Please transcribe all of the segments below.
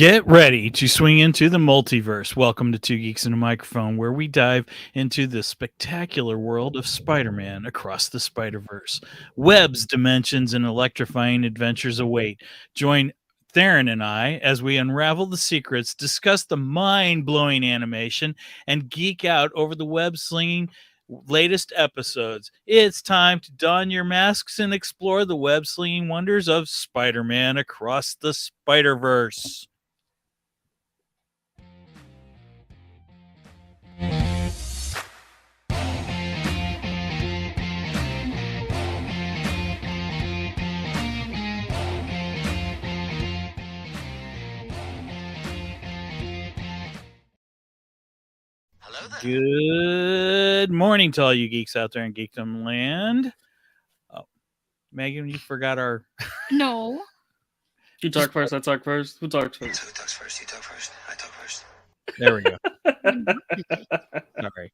Get ready to swing into the multiverse. Welcome to Two Geeks and a Microphone, where we dive into the spectacular world of Spider-Man across the Spider-Verse. Webs, dimensions, and electrifying adventures await. Join Tharen and I as we unravel the secrets, discuss the mind-blowing animation, and geek out over the web-slinging latest episodes. It's time to don your masks and explore the web-slinging wonders of Spider-Man across the Spider-Verse. Good morning to all you geeks out there in Geekdom Land. Oh, Megan, you forgot our... No. You talk first, I talk first. Who talks first? Who talks first? You talk first. I talk first. There we go. All right.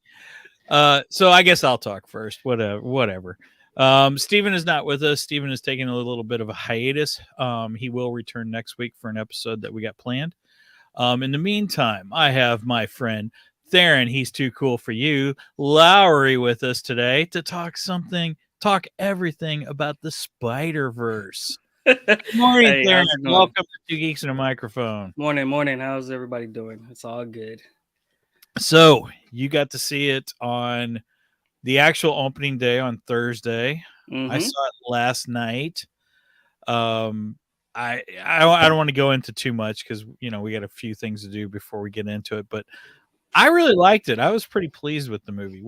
So I guess I'll talk first. Whatever. Steven is not with us. Steven is taking a little bit of a hiatus. He will return next week for an episode that we got planned. In the meantime, I have my friend Tharen, he's too cool for you, Lowry, with us today to talk everything about the Spider-Verse. Good morning, Hey, Tharen. how's it going? Welcome to Two Geeks and a Microphone. Morning. How's everybody doing? It's all good. So you got to see it on the actual opening day on Thursday. I saw it last night. I don't want to go into too much because we got a few things to do before we get into it, but I really liked it. I was pretty pleased with the movie.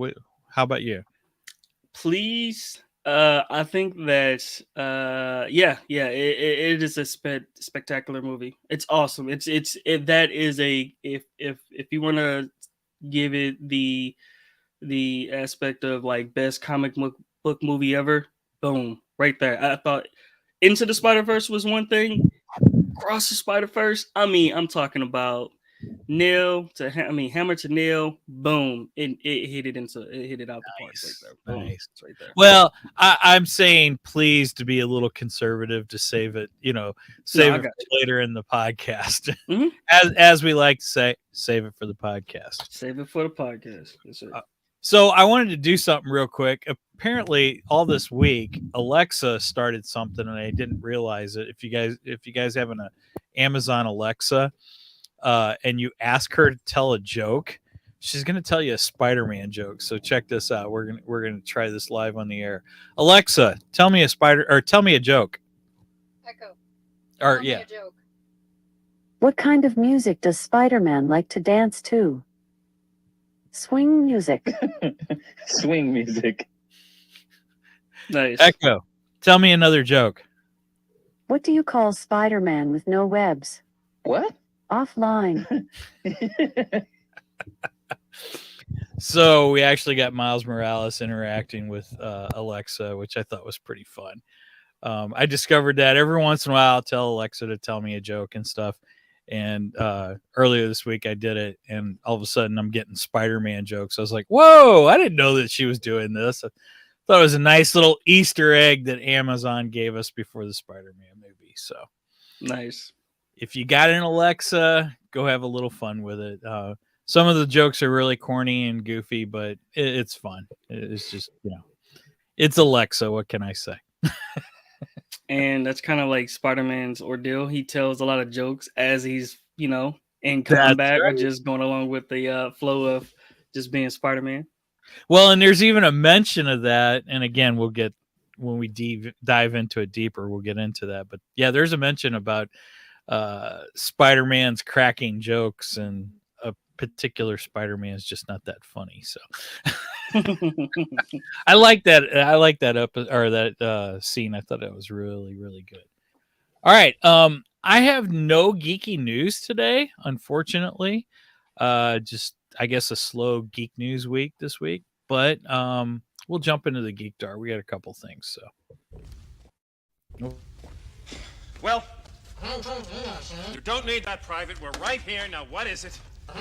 How about you? Please. I think that it is a spectacular movie. It's awesome. That is a if you want to give it the aspect of like best comic book movie ever, boom, right there. I thought Into the Spider-Verse was one thing. Across the Spider-Verse, I'm talking about hammer to nail, boom. It hit it out the park right there. Boom. Nice. It's right there. Well, I'm saying please to be a little conservative to save it, save it for later in the podcast. As we like to say, save it for the podcast. Save it for the podcast. Yes, sir. So I wanted to do something real quick. Apparently, all this week, Alexa started something, and I didn't realize it. If you guys have an Amazon Alexa, and you ask her to tell a joke, she's going to tell you a Spider-Man joke. So check this out. We're going to try this live on the air. Alexa, tell me a joke. Echo. Or yeah. A joke. What kind of music does Spider-Man like to dance to? Swing music. Swing music. Nice. Echo, tell me another joke. What do you call Spider-Man with no webs? What? Offline. So we actually got Miles Morales interacting with Alexa, which I thought was pretty fun. I discovered that every once in a while I'll tell Alexa to tell me a joke and stuff. And earlier this week I did it, and all of a sudden I'm getting Spider-Man jokes. I was like, whoa, I didn't know that she was doing this. I thought it was a nice little Easter egg that Amazon gave us before the Spider-Man movie. So Nice. if you got an Alexa, go have a little fun with it. Some of the jokes are really corny and goofy, but it's fun. It's just, it's Alexa. What can I say? And that's kind of like Spider-Man's ordeal. He tells a lot of jokes as he's, in combat, or just going along with the flow of just being Spider-Man. Well, and there's even a mention of that. And again, when we dive into it deeper, we'll get into that. But yeah, there's a mention about Spider-Man's cracking jokes, and a particular Spider-Man is just not that funny. So I like that. I like that scene. I thought it was really, really good. All right. I have no geeky news today, unfortunately. Just, I guess, a slow geek news week this week, but we'll jump into the Geek Dar. We got a couple things. So, well, you don't need that, Private. We're right here. Now, what is it? Now,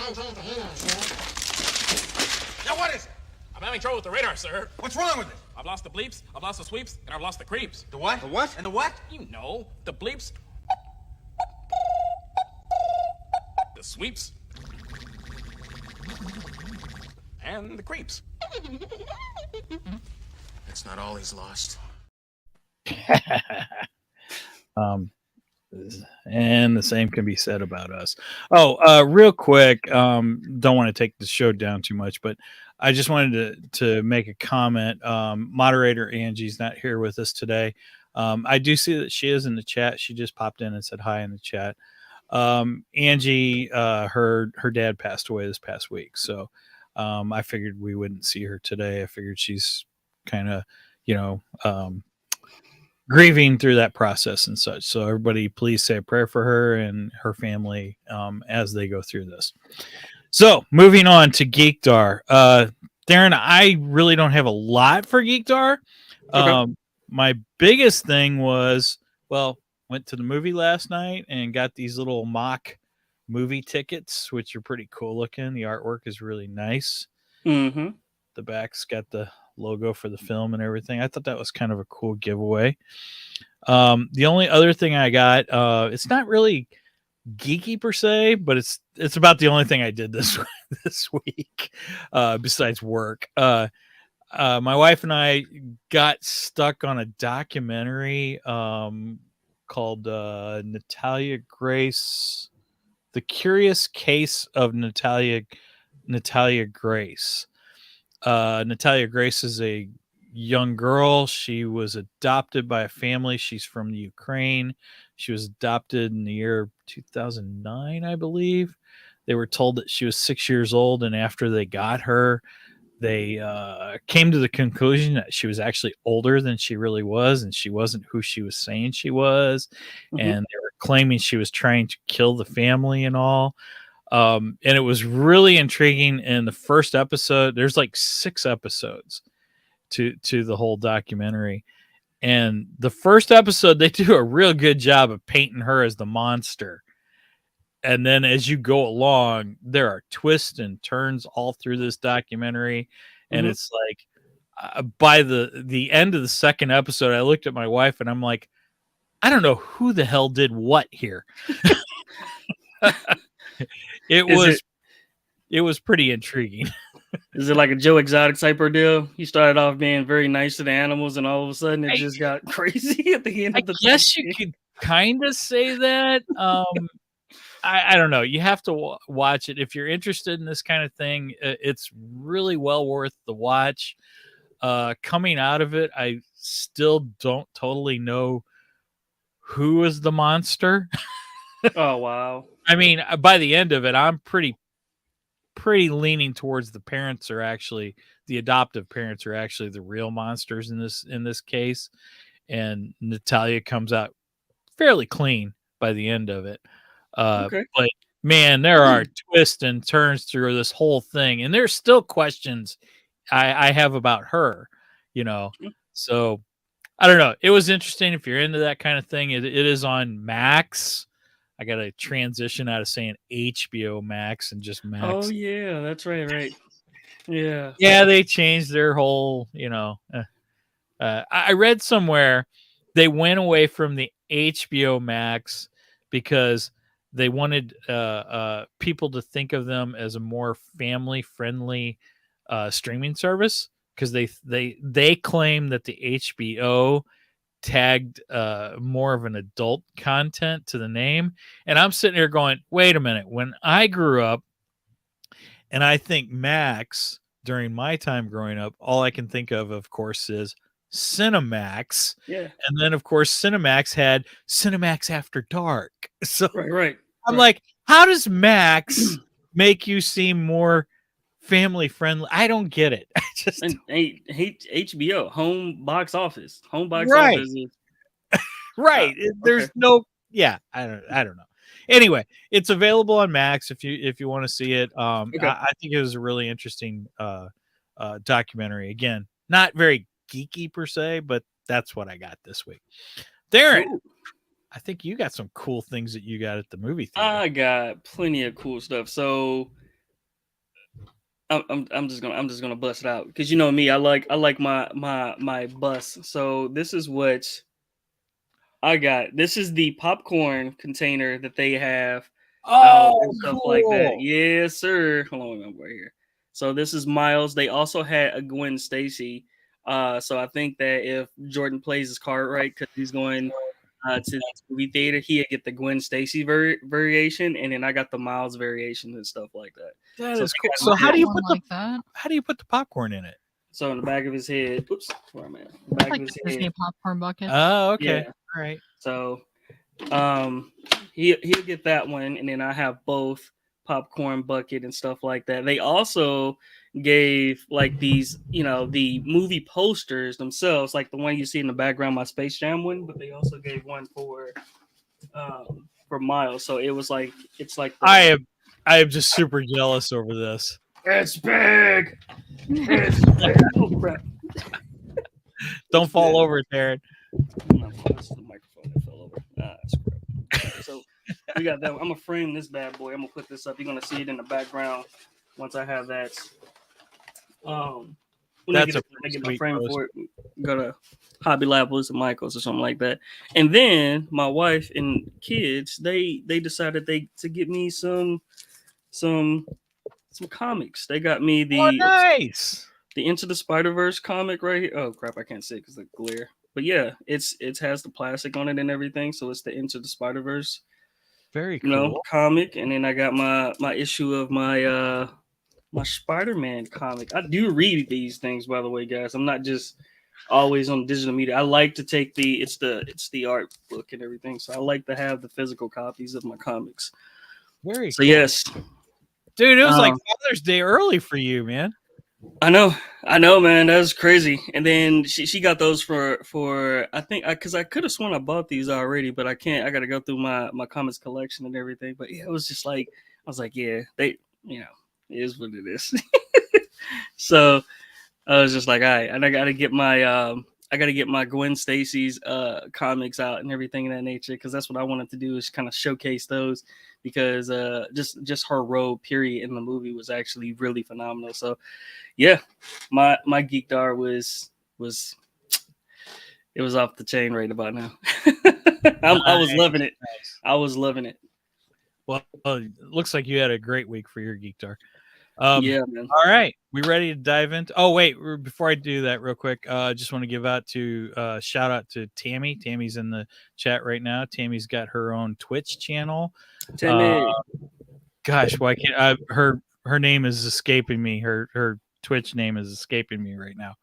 what is it? I'm having trouble with the radar, sir. What's wrong with it? I've lost the bleeps, I've lost the sweeps, and I've lost the creeps. The what? The what? And the what? You know, the bleeps sweeps, and the creeps. That's not all he's lost. And the same can be said about us. Real quick, don't want to take the show down too much, but I just wanted to make a comment. Moderator Angie's not here with us today. I do see that she is in the chat. She just popped in and said hi in the chat. Angie, her dad passed away this past week, so I figured we wouldn't see her today. I figured she's kind of, grieving through that process and such. So everybody, please say a prayer for her and her family as they go through this. So moving on to Geekdar. Tharen, I really don't have a lot for Geekdar. Okay. My biggest thing was, went to the movie last night and got these little mock movie tickets, which are pretty cool looking. The artwork is really nice. Mm-hmm. The back's got the logo for the film and everything. I thought that was kind of a cool giveaway. The only other thing I got, it's not really geeky per se, but it's about the only thing I did this week besides work. My wife and I got stuck on a documentary called Natalia Grace, The Curious Case of Natalia Grace. Natalia Grace is a young girl. She was adopted by a family. She's from the Ukraine. She was adopted in the year 2009, I believe. They were told that she was 6 years old, and after they got her, they came to the conclusion that she was actually older than she really was, and she wasn't who she was saying she was. Mm-hmm. And they were claiming she was trying to kill the family and all. And it was really intriguing. In the first episode, there's like 6 episodes to the whole documentary. And the first episode, they do a real good job of painting her as the monster. And then as you go along, there are twists and turns all through this documentary. And it's like, by the end of the second episode, I looked at my wife and I'm like, I don't know who the hell did what here. It was pretty intriguing. Is it like a Joe Exotic type of deal? You started off being very nice to the animals, and all of a sudden it just got crazy at the end of the Yes, you could kind of say that. I don't know. You have to watch it if you're interested in this kind of thing. It's really well worth the watch. Coming out of it, I still don't totally know who is the monster. Oh wow! I mean, by the end of it, I'm pretty leaning towards the adoptive parents are actually the real monsters in this case, and Natalia comes out fairly clean by the end of it. Okay. But man, there are twists and turns through this whole thing, and there's still questions I have about her, So I don't know. It was interesting. If you're into that kind of thing, it is on Max. I got to transition out of saying HBO Max and just Max. Oh yeah, that's right. Yeah. Yeah, they changed their whole, I read somewhere they went away from the HBO Max because they wanted people to think of them as a more family-friendly streaming service, because they claim that the HBO tagged more of an adult content to the name. And I'm sitting here going, wait a minute. When I grew up, and I think Max, during my time growing up, all I can think of course, is Cinemax. Yeah. And then, of course, Cinemax had Cinemax After Dark. So Right. I'm like, how does Max make you seem more family friendly? I don't get it. I just hate HBO home box office. Right. Office is right. There's no. Yeah, I don't know. Anyway, it's available on Max if you want to see it. Okay. I think it was a really interesting documentary. Again, not very geeky per se, but that's what I got this week. Tharen, Cool. I think you got some cool things that you got at the movie theater. I got plenty of cool stuff. So I'm just gonna bust it out, because you know me, I like my bus. So this is what I got. This is the popcorn container that they have out Oh, and stuff like that. cool. Yes, sir. Hold on, I'm right here. So this is Miles. They also had a Gwen Stacy. So I think that if Jordan plays his card right, because he's going to the movie theater, he'd get the Gwen Stacy variation, and then I got the Miles variation and stuff like that. That So is they cool. got So my- how do you One put the like that? how do you put the popcorn in it? So in the back of his head, oops, where am I? At? The back Like of his the Disney head. popcorn bucket. Oh, okay. Yeah. All right. So he'll get that one, and then I have both popcorn bucket and stuff like that. They also gave like these, the movie posters themselves, like the one you see in the background, my Space Jam one, but they also gave one for Miles. So it was like it's like I am just super jealous over this. it's big. It's big. Oh crap. Don't fall over, Tharen. No, that's the microphone that fell over. That's crap. So we got that. I'm gonna frame this bad boy. I'm gonna put this up. You're gonna see it in the background once I have that. When That's I a get sweet a frame post. for it, go to Hobby Lobos and Michaels or something like that. And then my wife and kids, they decided to get me some comics. They got me Oh, nice. the Into the Spider-Verse comic right here. Oh crap, I can't see it because the glare. But yeah, it has the plastic on it and everything, so it's the Into the Spider-Verse, Very cool. comic. And then I got my issue of my Spider-Man comic. I do read these things, by the way, guys. I'm not just always on digital media. I like to take it's the art book and everything, so I like to have the physical copies of my comics. Very So cool. yes, Dude, it was like Father's Day early for you, man. I know, man. That was crazy. And then she got those for I think because I could have sworn I bought these already, but I can't. I got to go through my comics collection and everything. But yeah, it was just like I was like, yeah, it is what it is. So I was just like, all right, and I got to get my Gwen Stacy's comics out and everything of that nature, because that's what I wanted to do, is kind of showcase those, because just her role period in the movie was actually really phenomenal. So yeah, my geekdar was it was off the chain right about now. I was loving it. Nice. I was loving it. Well, it looks like you had a great week for your Geekdar. Yeah, man. All right, we ready to dive into? Oh wait, before I do that, real quick, I just want to give shout out to Tammy. Tammy's in the chat right now. Tammy's got her own Twitch channel. Tammy. Gosh, why can't her name is escaping me. Her Twitch name is escaping me right now.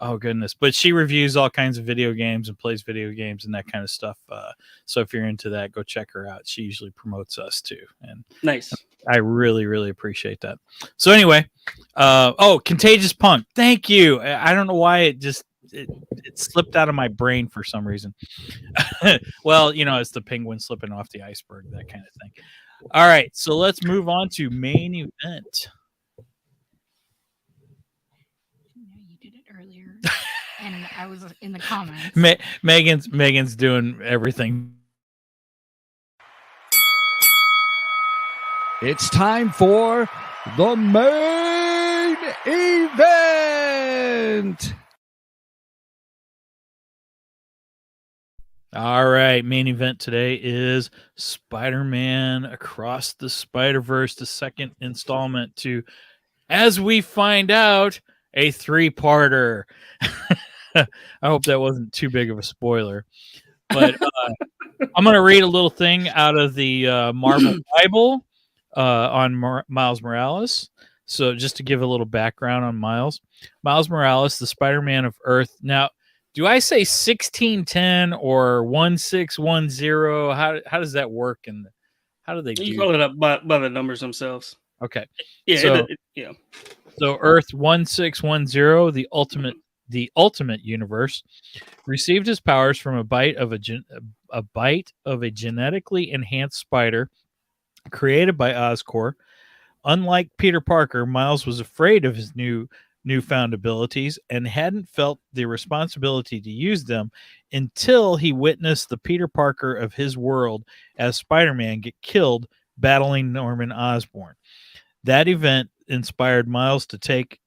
Oh goodness, but she reviews all kinds of video games and plays video games and that kind of stuff. So if you're into that, go check her out. She usually promotes us too, and Nice. I really, really appreciate that. So anyway, Contagious Punk. Thank you. I don't know why it slipped out of my brain for some reason. Well, it's the penguin slipping off the iceberg, that kind of thing. All right, so let's move on to main event. You did it earlier, and I was in the comments. Megan's doing everything. It's time for the main event. All right, main event today is Spider-Man Across the Spider-Verse, the second installment to, as we find out, a 3-parter. I hope that wasn't too big of a spoiler. But I'm going to read a little thing out of the Marvel Bible on Miles Morales. So just to give a little background on Miles Morales, the Spider-Man of Earth. Now, do I say 1610 or 1610? How does that work, and how do they do? You call it up by the numbers themselves. Okay. Yeah. So Earth 1610, the ultimate universe, received his powers from a bite of a genetically enhanced spider created by Oscorp. Unlike Peter Parker, Miles was afraid of his newfound abilities and hadn't felt the responsibility to use them until he witnessed the Peter Parker of his world as Spider-Man get killed battling Norman Osborn. That event inspired Miles to take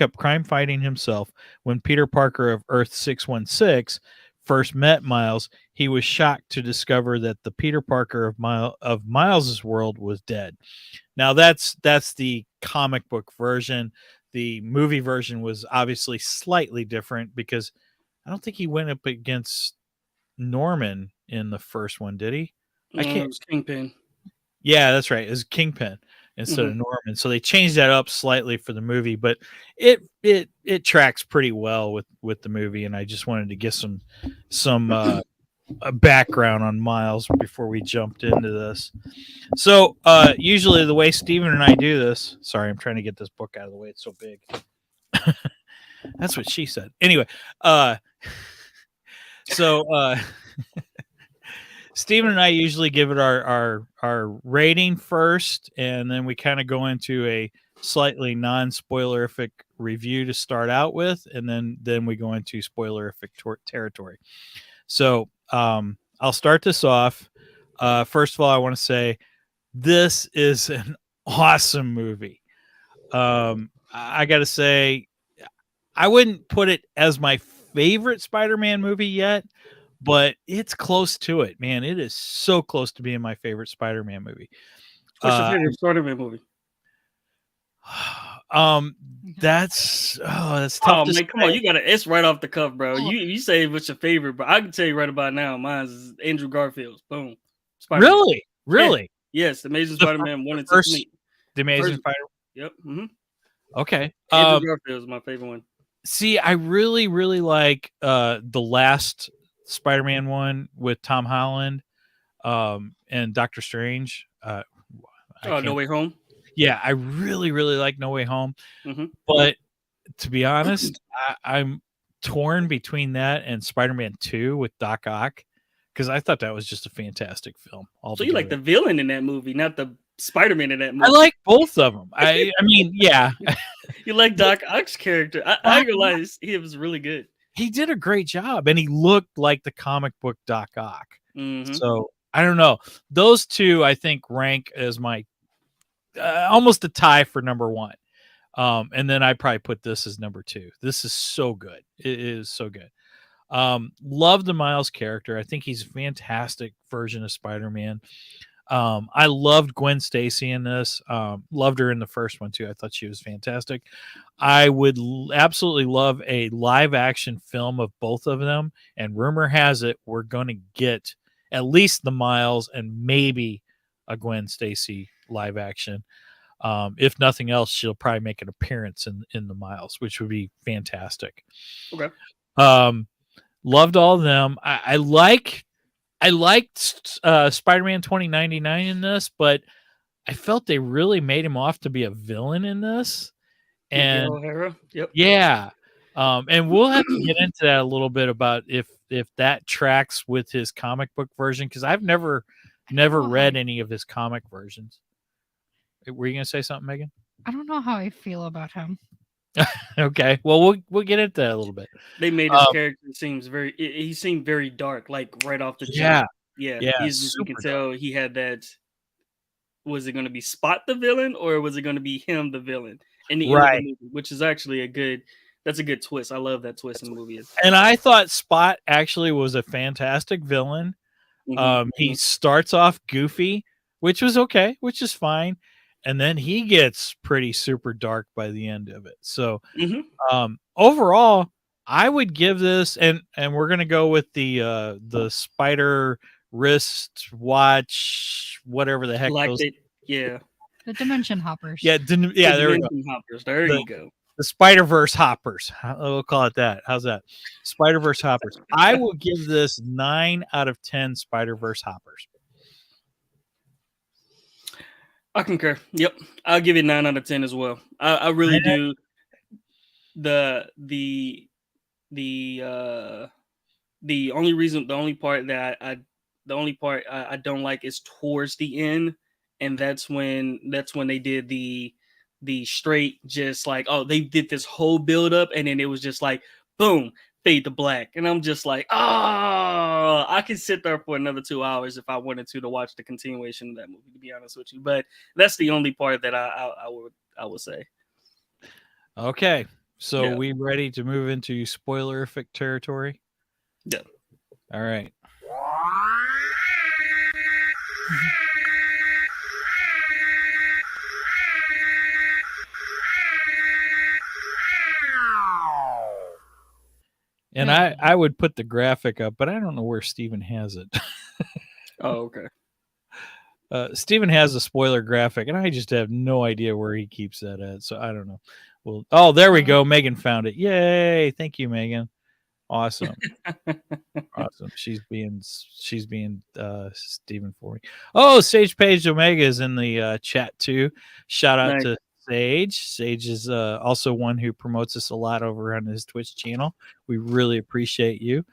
up crime fighting himself when Peter Parker of Earth 616 first met Miles, he was shocked to discover that the Peter Parker of Miles's world was dead. Now that's the comic book version. The movie version was obviously slightly different because I don't think he went up against Norman in the first one, did he? I It can't. was Kingpin. Yeah, that's right. It was Kingpin instead of Mhm. Norman. So they changed that up slightly for the movie, but it tracks pretty well with the movie. And I just wanted to get some a background on Miles before we jumped into this. So usually the way Steven and I do this, sorry, I'm trying to get this book out of the way. It's so big. That's what she said. Anyway, so Steven and I usually give it our rating first, and then we kind of go into a slightly non-spoilerific review to start out with, and then we go into spoilerific territory. So I'll start this off. First of all, I want to say this is an awesome movie. I got to say, I wouldn't put it as my favorite Spider-Man movie yet, but it's close to it, man. It is so close to being my favorite Spider-Man movie. What's your favorite Spider-Man movie? That's tough. Oh to man, come on, say. you gotta. It's right off the cuff, bro. You say what's your favorite, but I can tell you right about now. Mine is Andrew Garfield's. Boom. Spider-Man. Really? Yes, Amazing The Spider-Man 1 and 2. first, the Amazing First- Spider. Yep. Mm-hmm. Okay. Andrew Garfield is my favorite one. See, I really like the last Spider-Man one with Tom Holland and Doctor Strange. No Way Home. Yeah, I really like No Way Home. Mhm. But to be honest, I'm torn between that and Spider-Man 2 with Doc Ock because I thought that was just a fantastic film. So you like the villain in that movie, not the Spider-Man in that movie. I like both of them. I mean, yeah. You like Doc Ock's character. I realized he was really good. He did a great job, and he looked like the comic book Doc Ock. Mhm. So I don't know. Those two, I think, rank as my almost a tie for number one. And then I probably put this as number 2. This is so good. It is so good. Love the Miles character. I think he's a fantastic version of Spider-Man. I loved Gwen Stacy in this. Loved her in the first one too. I thought she was fantastic. I would absolutely love a live action film of both of them. And rumor has it we're going to get at least the Miles and maybe a Gwen Stacy live action. If nothing else, she'll probably make an appearance in the Miles, which would be fantastic. Okay. Loved all of them. I liked Spider-Man 2099 in this, but I felt they really made him off to be a villain in this. And O'Hara. Yep. yeah. And we'll have to get into that a little bit about if that tracks with his comic book version, because I've never read any of his comic versions. Were you gonna say something, Megan? I don't know how I feel about him. Okay. Well, we'll get into that a little bit. They made his character he seemed very dark, like right off the jump. Yeah. You can tell he had that. Was it going to be Spot the villain, or was it going to be him the villain in the end of the movie? Which is actually that's a good twist. I love that twist in the movie. And I thought Spot actually was a fantastic villain. He starts off goofy, which was okay, which is fine. And then he gets pretty super dark by the end of it. So overall, I would give this, and we're gonna go with the spider wrist watch, whatever the heck those. Yeah. The dimension hoppers. Yeah, there we go. Hoppers. There you go. The Spider-Verse hoppers. We'll call it that. How's that? Spider-Verse hoppers. I will give this 9 out of 10 Spider-Verse hoppers. I concur. Yep. I'll give it 9 out of 10 as well. I really do. The only part I don't like is towards the end, and that's when they did the straight, just like, oh, they did this whole build up, and then it was just like boom, fade to black, and I'm just like, oh, I could sit there for another 2 hours if I wanted to watch the continuation of that movie, to be honest with you. But that's the only part that I would say. Okay, so we ready to move into spoilerific territory? Yeah. All right. And I would put the graphic up, but I don't know where Steven has it. Oh, okay. Steven has a spoiler graphic, and I just have no idea where he keeps that at. So I don't know. Well, oh, there we go. Megan found it. Yay! Thank you, Megan. Awesome. Awesome. She's being Steven for me. Oh, Sage Page Omega is in the chat too. Shout out Nice. to Sage. Sage is also one who promotes us a lot over on his Twitch channel. We really appreciate you.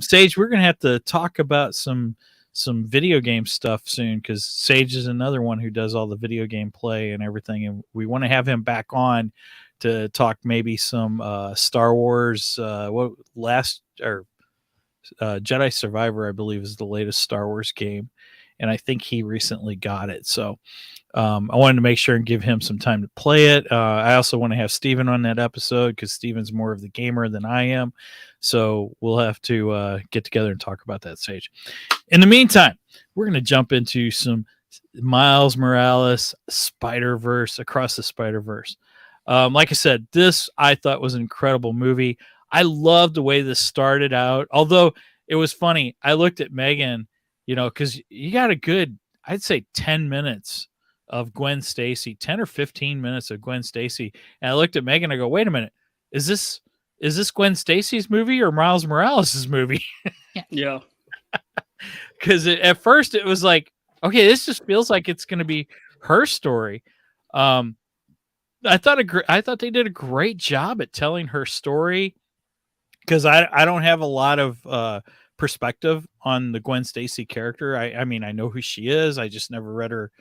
Sage, we're gonna have to talk about some video game stuff soon, because Sage is another one who does all the video game play and everything, and we want to have him back on to talk maybe some Star Wars Jedi Survivor, I believe, is the latest Star Wars game, and I think he recently got it. So I wanted to make sure and give him some time to play it. I also want to have Steven on that episode, because Steven's more of the gamer than I am. So we'll have to get together and talk about that, Sage. In the meantime, we're going to jump into some Miles Morales Spider-Verse, Across the Spider-Verse. Like I said, this I thought was an incredible movie. I loved the way this started out. Although it was funny, I looked at Megan, because you got a good, I'd say 10 minutes of Gwen Stacy, 10 or 15 minutes of Gwen Stacy. And I looked at Megan, I go, wait a minute, is this Gwen Stacy's movie or Miles Morales' movie? Yeah. Because at first it was like, okay, this just feels like it's going to be her story. I thought they did a great job at telling her story, because I don't have a lot of perspective on the Gwen Stacy character. I mean, I know who she is. I just never read her.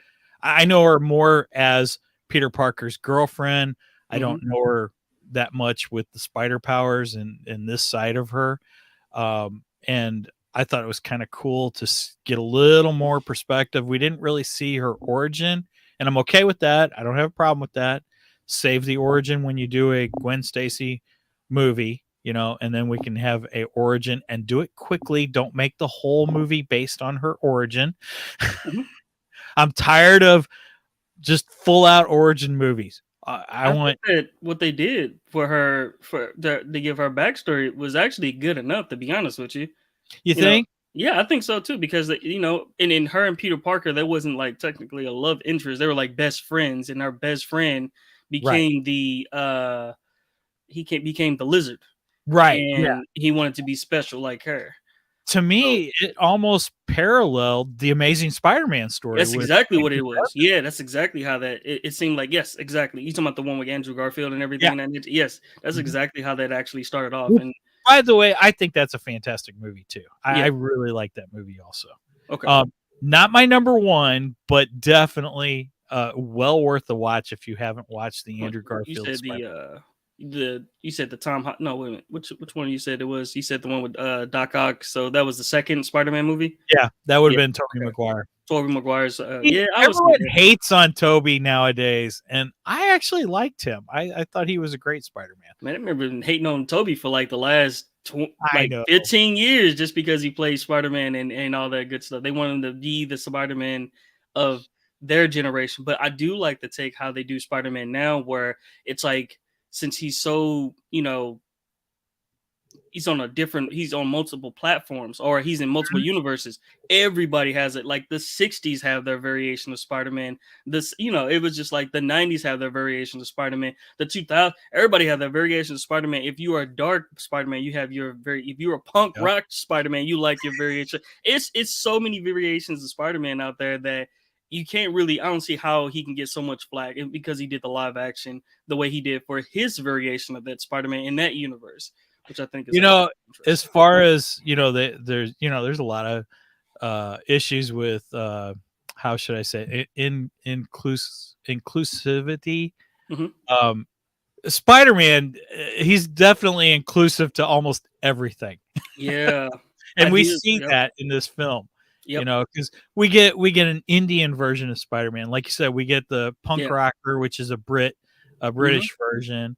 I know her more as Peter Parker's girlfriend. I don't know her that much with the spider powers and this side of her. And I thought it was kind of cool to get a little more perspective. We didn't really see her origin, and I'm okay with that. I don't have a problem with that. Save the origin when you do a Gwen Stacy movie, and then we can have a origin and do it quickly. Don't make the whole movie based on her origin. I'm tired of just full out origin movies. I want that what they did for her to give her backstory was actually good enough, to be honest with you. You think? Yeah, I think so too, because and in her and Peter Parker, there wasn't like technically a love interest. They were like best friends, and her best friend became became the Lizard, right? And he wanted to be special like her. To me, it almost paralleled the Amazing Spider-Man story. That's exactly what it was. Yeah, that's exactly how that it seemed like. Yes, exactly. You talking about the one with Andrew Garfield and everything? Yeah. Yes, that's exactly how that actually started off. And by the way, I think that's a fantastic movie too. I really like that movie also. Okay. Not my number one, but definitely well worth the watch if you haven't watched the Andrew Garfield. You said the Tom. No, wait a minute. Which one you said it was? You said the one with Doc Ock. So that was the second Spider-Man movie. Yeah, that would have been Tobey Maguire. Tobey Maguire's. Everyone hates on Tobey nowadays, and I actually liked him. I thought he was a great Spider-Man. Man, I remember hating on Tobey for like the last 15 years just because he played Spider-Man and all that good stuff. They want him to be the Spider-Man of their generation. But I do like the take how they do Spider-Man now, where it's like, since he's so, he's on multiple platforms, or he's in multiple universes. Everybody has it. Like the 60s have their variation of Spider-Man. It was just like the 90s have their variation of Spider-Man. The 2000s, everybody have their variation of Spider-Man. If you are a dark Spider-Man, you have if you're a punk rock Spider-Man, you like your variation. It's so many variations of Spider-Man out there that you can't really, I don't see how he can get so much flack, because he did the live action the way he did for his variation of that Spider-Man in that universe, which I think is, as far as, there's a lot of issues with, how should I say, inclusivity. Spider-Man, he's definitely inclusive to almost everything. Yeah. And we see that in this film. Because we get an Indian version of Spider-Man. Like you said, we get the punk rocker, which is a British version.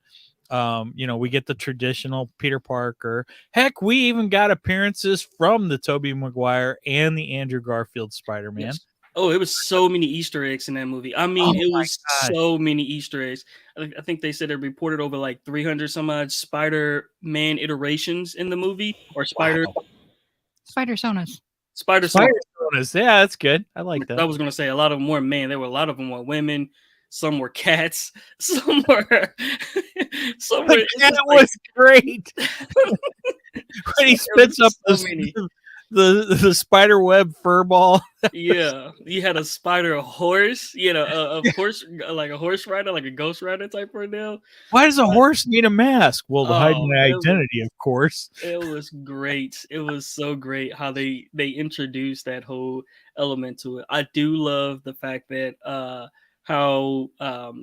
We get the traditional Peter Parker. Heck, we even got appearances from the Tobey Maguire and the Andrew Garfield Spider-Man. Yes. Oh, it was so many Easter eggs in that movie. I mean, it was so many Easter eggs. I think they said it reported over like 300 some odd Spider-Man iterations in the movie, or Spider Sonas. Spider Sonas. Yeah, that's good. I like that. I was gonna say a lot of them were men. There were a lot of them were women. Some were cats. Some were. The cat was great. When he spits up the spider web fur ball. Yeah, you had a spider horse. A horse, like a horse rider, like a ghost rider type ordeal. Why does a horse need a mask? Well, to hide my identity, of course. It was great. It was so great how they introduced that whole element to it. I do love the fact that how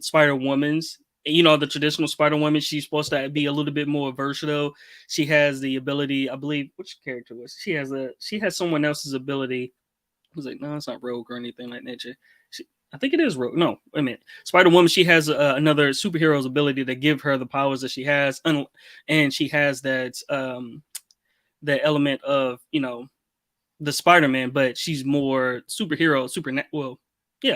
Spider-Woman's, the traditional Spider-Woman, she's supposed to be a little bit more versatile. She has the ability, I believe, which character was she has someone else's ability. I was like, no, it's not Rogue or anything like that. I think it is Rogue. No, wait a minute. Spider-Woman, she has another superhero's ability to give her the powers that she has, and she has that element of the Spider-Man, but she's more superhero,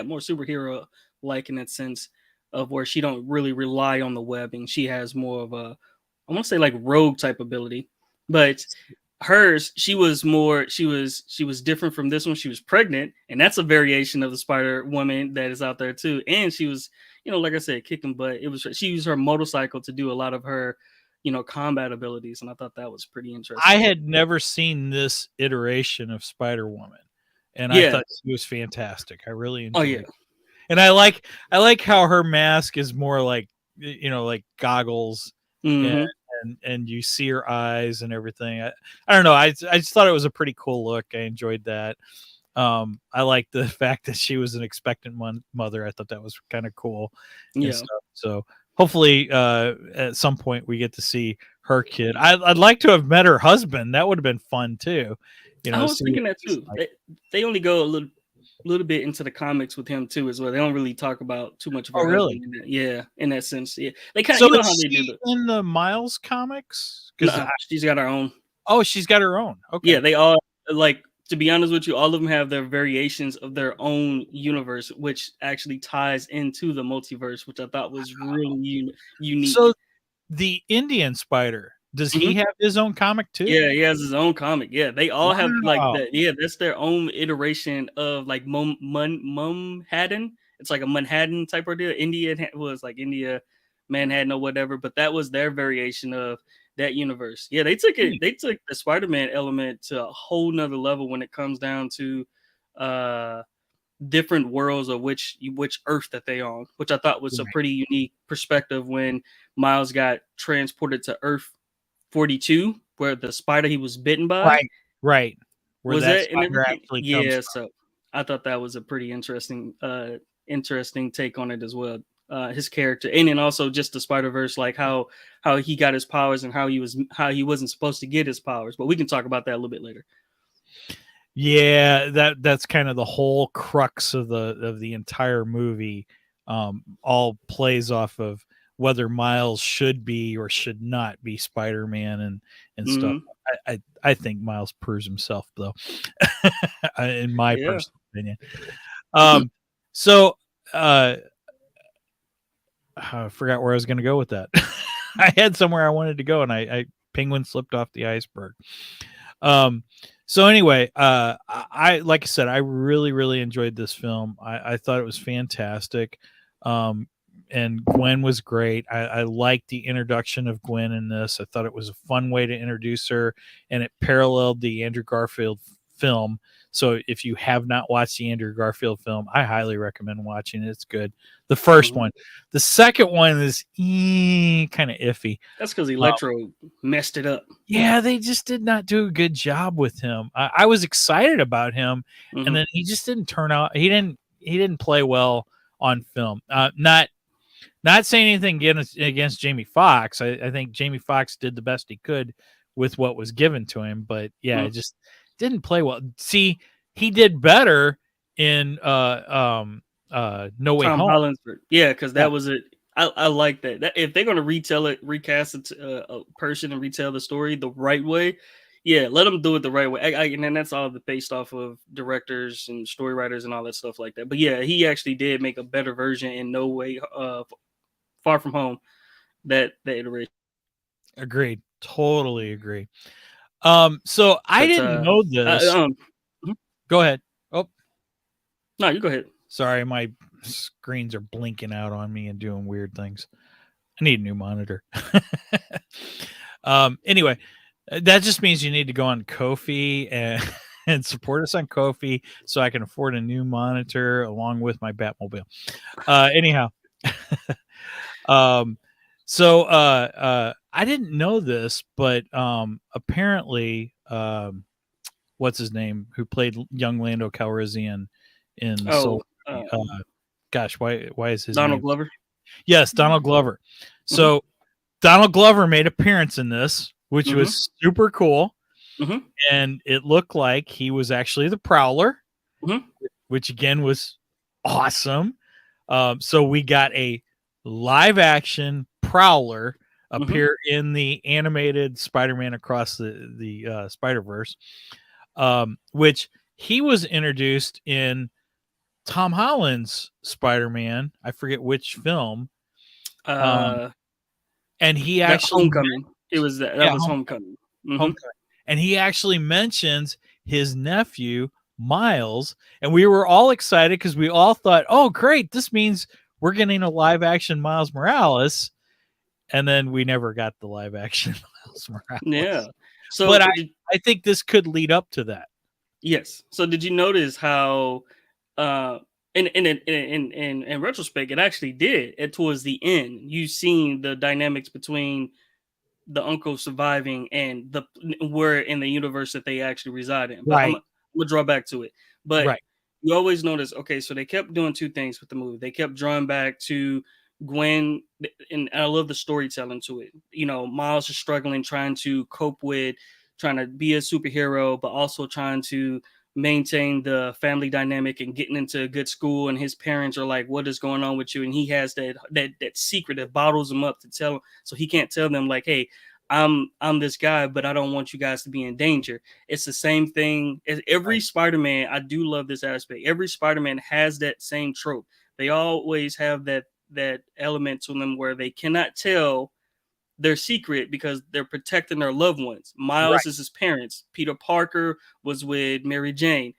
more superhero like in that sense of where she don't really rely on the webbing. She has more of a, I want to say like Rogue type ability, but hers, she was different from this one. She was pregnant, and that's a variation of the Spider-Woman that is out there too. And she was, like I said, kicking butt. She used her motorcycle to do a lot of her, combat abilities, and I thought that was pretty interesting. I had never seen this iteration of Spider-Woman, and I thought she was fantastic. I really enjoyed it. And I like how her mask is more like, like goggles, and you see her eyes and everything. I don't know. I just thought it was a pretty cool look. I enjoyed that. I like the fact that she was an expectant mother. I thought that was kind of cool. Yeah. So hopefully, at some point we get to see her kid. I'd like to have met her husband. That would have been fun too. I was thinking that too. They only go a little bit into the comics with him too as well. They don't really talk about too much of her really? in that sense. Yeah. They kind of so how they do it. In the Miles comics? Because she's got her own. Oh, she's got her own. Okay. Yeah, they all, like, to be honest with you, all of them have their variations of their own universe, which actually ties into the multiverse, which I thought was really unique. So the Indian Spider, does he have his own comic too? Yeah, he has his own comic. Yeah, they all have like that. Yeah, that's their own iteration of like Manhattan. It's like a Manhattan type of deal. India was like India, Manhattan or whatever, but that was their variation of that universe. Yeah, they took it. They took the Spider-Man element to a whole nother level when it comes down to different worlds of which Earth that they on, which I thought was a pretty unique perspective when Miles got transported to Earth 42, where the spider he was bitten by. Right. Where was that spider actually comes from. So I thought that was a pretty interesting take on it as well. His character, and then also just the Spider-Verse, like how he got his powers and how he wasn't supposed to get his powers. But we can talk about that a little bit later. Yeah, that's kind of the whole crux of the entire movie. All plays off of whether Miles should be or should not be Spider-Man and stuff. I think Miles proves himself though, in my personal opinion. I forgot where I was going to go with that. I had somewhere I wanted to go, and I penguin slipped off the iceberg. So anyway, I like I said, I really, really enjoyed this film. I thought it was fantastic. And Gwen was great. I liked the introduction of Gwen in this. I thought it was a fun way to introduce her, and it paralleled the Andrew Garfield film. So if you have not watched the Andrew Garfield film, I highly recommend watching it. It's good. The first one. The second one is kind of iffy. That's because Electro messed it up. Yeah, they just did not do a good job with him. I was excited about him, and then he just didn't turn out. He didn't play well on film. Not saying anything against Jamie Foxx. I think Jamie Foxx did the best he could with what was given to him, but it just didn't play well. See, he did better in No Way Home. Holland's, because that was it. I like that. If they're gonna recast it to a person and retell the story the right way, yeah, let them do it the right way. And then that's all based off of directors and story writers and all that stuff like that. But yeah, he actually did make a better version in No Way Far From Home. That iteration. Agreed. Totally agree. So I But, didn't know this. mhm. Go ahead. Oh, No, you go ahead. sorry, my screens are blinking out on me and doing weird things. I need a new monitor. Anyway, that just means you need to go on Ko-fi and support us on Ko-fi so I can afford a new monitor along with my Batmobile. Anyhow, so I didn't know this, but apparently, what's his name, who played young Lando Calrissian in gosh, why is his Donald name? Glover? Yes, Donald Glover. So Donald Glover made appearance in this, which was super cool. And it looked like he was actually the Prowler, which again was awesome. So we got a live action Prowler appear in the animated Spider-Man Across the Spider-Verse, which he was introduced in Tom Holland's Spider-Man. I forget which film. And he actually Homecoming. It was that. That was Homecoming. Homecoming. And he actually mentions his nephew Miles, and we were all excited because we all thought, "Oh, great! This means we're getting a live-action Miles Morales." And then we never got the live-action Miles Morales. Yeah. So, but I think this could lead up to that. Yes. So, did you notice how, in retrospect, it actually did. And towards the end, you seen the dynamics between the uncle surviving and where in the universe that they actually reside in. But I'm gonna draw back to it. But you always notice, okay, so they kept doing two things with the movie. They kept drawing back to Gwen, and I love the storytelling to it. You know, Miles is struggling, trying to cope with trying to be a superhero, but also trying to maintain the family dynamic and getting into a good school. And his parents are like, "What is going on with you?" And he has that secret that bottles him up to tell him, so he can't tell them like, "Hey, I'm this guy, but I don't want you guys to be in danger." It's the same thing as every Spider-Man. I do love this aspect. Every Spider-Man has that same trope. They always have that element to them where they cannot tell their secret because they're protecting their loved ones. Miles is his parents. Peter Parker was with Mary Jane.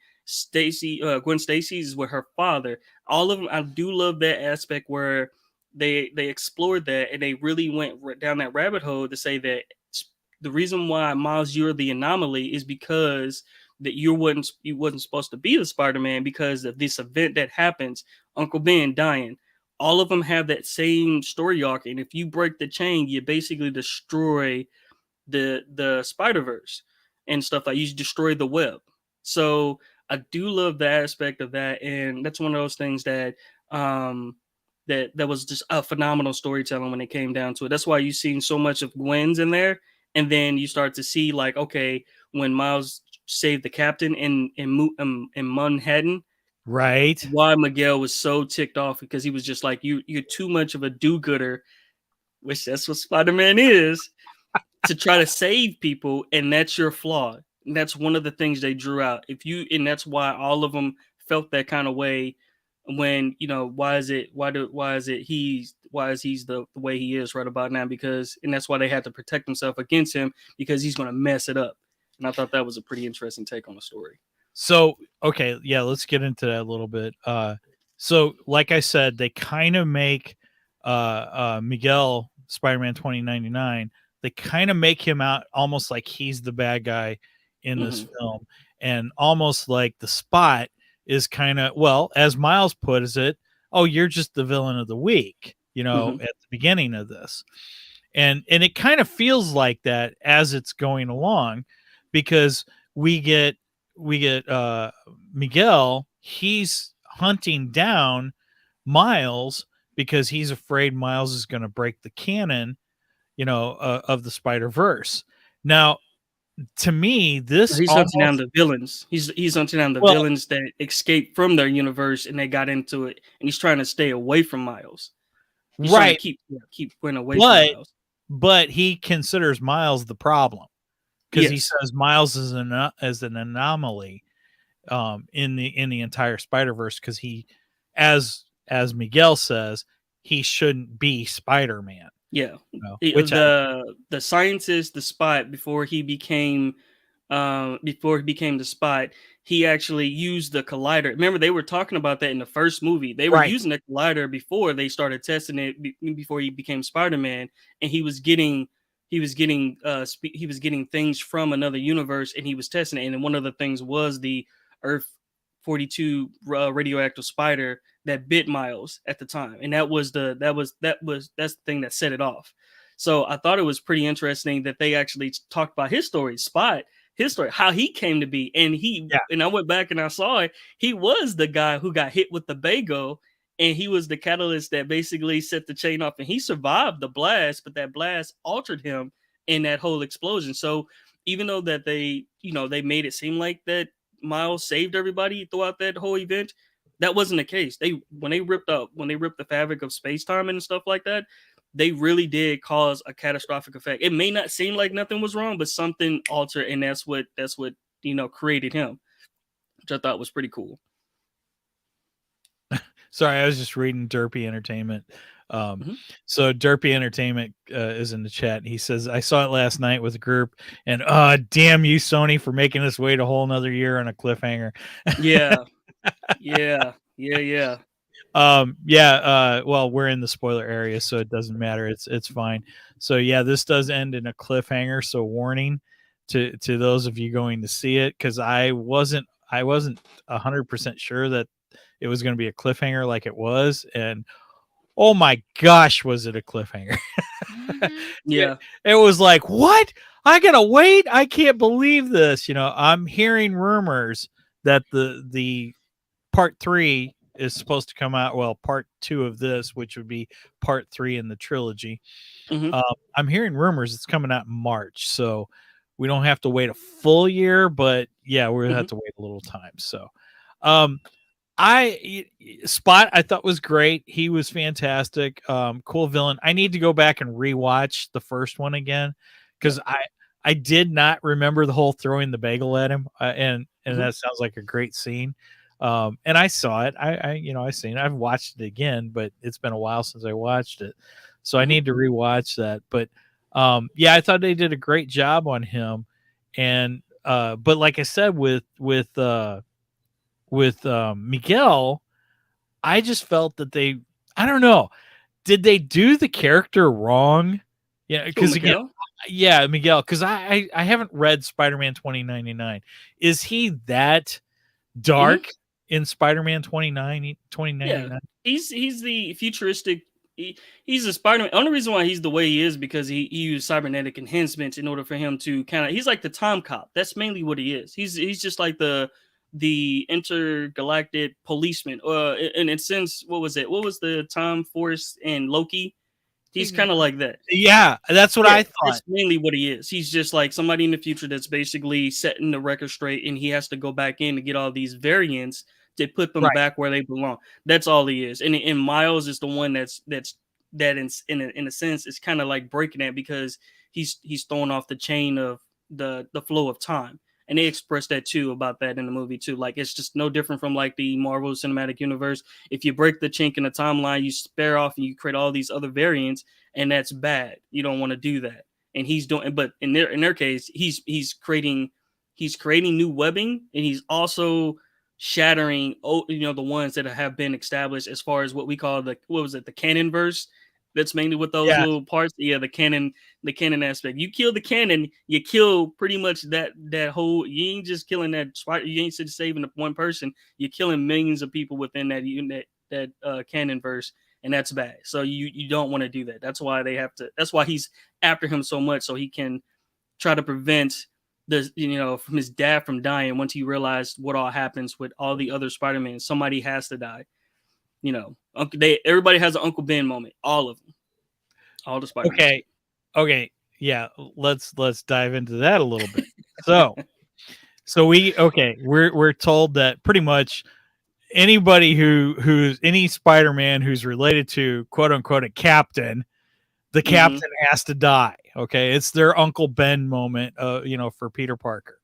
Gwen Stacy is with her father. All of them. I do love that aspect where they explored that and they really went down that rabbit hole to say that the reason why Miles, you're the anomaly is because that you wasn't supposed to be the Spider-Man because of this event that happens. Uncle Ben dying. All of them have that same story arc, and if you break the chain, you basically destroy the Spider-Verse and stuff like you destroy the web. So I do love the aspect of that, and that's one of those things that that was just a phenomenal storytelling when it came down to it. That's why you've seen so much of Gwen's in there, and then you start to see like, okay, when Miles saved the captain in Manhattan. Right. Why Miguel was so ticked off because he was just like, you're too much of a do-gooder, which that's what Spider-Man is, to try to save people, and that's your flaw. And that's one of the things they drew out. And that's why all of them felt that kind of way when, you know, why is he the way he is right about now? And that's why they had to protect themselves against him because he's going to mess it up. And I thought that was a pretty interesting take on the story. So, okay, yeah, let's get into that a little bit. So, like I said, they kind of make Miguel, Spider-Man 2099, they kind of make him out almost like he's the bad guy in this film. And almost like the Spot is kind of, well, as Miles puts it, oh, you're just the villain of the week, you know, at the beginning of this. And it kind of feels like that as it's going along because we get Miguel, he's hunting down Miles because he's afraid Miles is going to break the canon, you know, of the Spider-Verse. Now, to me, he's hunting down the villains. He's hunting down the villains that escaped from their universe and they got into it, and he's trying to stay away from Miles. He's trying right. to keep Gwen away from Miles. But he considers Miles the problem because he Yes. says Miles is an anomaly in the entire Spider-Verse because he, as Miguel says, he shouldn't be Spider-Man. Yeah. Which The scientist, the Spot, before he became the Spot, he actually used the collider. Remember, they were talking about that in the first movie. They were Right. using the collider before they started testing it before he became Spider-Man, and he was getting things from another universe, and he was testing it. And one of the things was the Earth 42 radioactive spider that bit Miles at the time, and that's the thing that set it off. So I thought it was pretty interesting that they actually talked about his story, Spot, his story, how he came to be, and I went back and I saw it. He was the guy who got hit with the Bago, and he was the catalyst that basically set the chain off, and he survived the blast, but that blast altered him in that whole explosion. So even though that they made it seem like that Miles saved everybody throughout that whole event, that wasn't the case. When they ripped the fabric of space-time and stuff like that, they really did cause a catastrophic effect. It may not seem like nothing was wrong, but something altered, and that's what created him, which I thought was pretty cool. Sorry, I was just reading Derpy Entertainment. So Derpy Entertainment is in the chat. He says, I saw it last night with a group, and damn you, Sony, for making us wait a whole another year on a cliffhanger. Yeah. Well, we're in the spoiler area, so it doesn't matter. It's fine. So yeah, this does end in a cliffhanger. So warning to those of you going to see it, because I wasn't 100% sure that it was going to be a cliffhanger like it was, and oh my gosh, was it a cliffhanger? Yeah, it was like, what? I gotta wait. I can't believe this. I'm hearing rumors that the part 3 is supposed to come out. Well, part 2 of this, which would be part 3 in the trilogy. I'm hearing rumors it's coming out in March, so we don't have to wait a full year, but yeah, we're gonna have to wait a little time. So, Spot I thought was great. He was fantastic. Cool villain. I need to go back and rewatch the first one again because I did not remember the whole throwing the bagel at him, and that sounds like a great scene. And I saw it. I seen it. I've watched it again, but it's been a while since I watched it, so I need to rewatch that. But I thought they did a great job on him, and but like I said with Miguel, I just felt that I don't know, did they do the character wrong? Yeah, because again, Miguel, because I haven't read Spider-Man 2099. Is he that dark in Spider-Man 2099? Yeah, he's the futuristic. He's a Spider-Man. Only reason why he's the way he is because he used cybernetic enhancements in order for him to he's like the time cop. That's mainly what he is. He's just like the intergalactic policeman. In a sense, what was it? What was the Time Force and Loki? He's kind of like that. Yeah, that's what I thought. That's mainly what he is. He's just like somebody in the future that's basically setting the record straight, and he has to go back in to get all these variants to put them back where they belong. That's all he is. And Miles is the one that's in a sense is kind of like breaking that because he's throwing off the chain of the flow of time. And they expressed that too about that in the movie too. Like it's just no different from like the Marvel Cinematic Universe. If you break the chink in the timeline, you spare off and you create all these other variants, and that's bad. You don't want to do that. And he's doing, but in their case, he's creating new webbing, and he's also shattering the ones that have been established as far as what we call the canon verse. That's mainly what those little parts. Yeah, the canon aspect. You kill the canon, you kill pretty much that whole. You ain't just killing that. You ain't just saving one person. You're killing millions of people within that canon verse, and that's bad. So you don't want to do that. That's why they have to. That's why he's after him so much, so he can try to prevent from his dad from dying. Once he realized what all happens with all the other Spider-Man, somebody has to die. Everybody has an Uncle Ben moment. All of them, all the Spider-Man. Okay, yeah. Let's dive into that a little bit. So we're told that pretty much anybody who's any Spider-Man who's related to quote unquote a captain, the captain has to die. Okay, it's their Uncle Ben moment, for Peter Parker.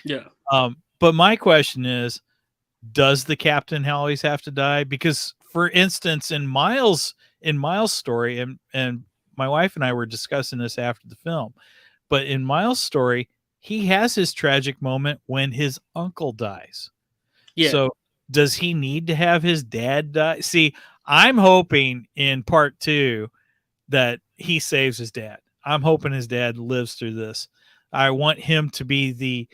Yeah. But my question is, does the captain always have to die? Because, for instance, in Miles' story, and my wife and I were discussing this after the film, but in Miles' story, he has his tragic moment when his uncle dies. Yeah. So does he need to have his dad die? See, I'm hoping in part 2 that he saves his dad. I'm hoping his dad lives through this. I want him to be the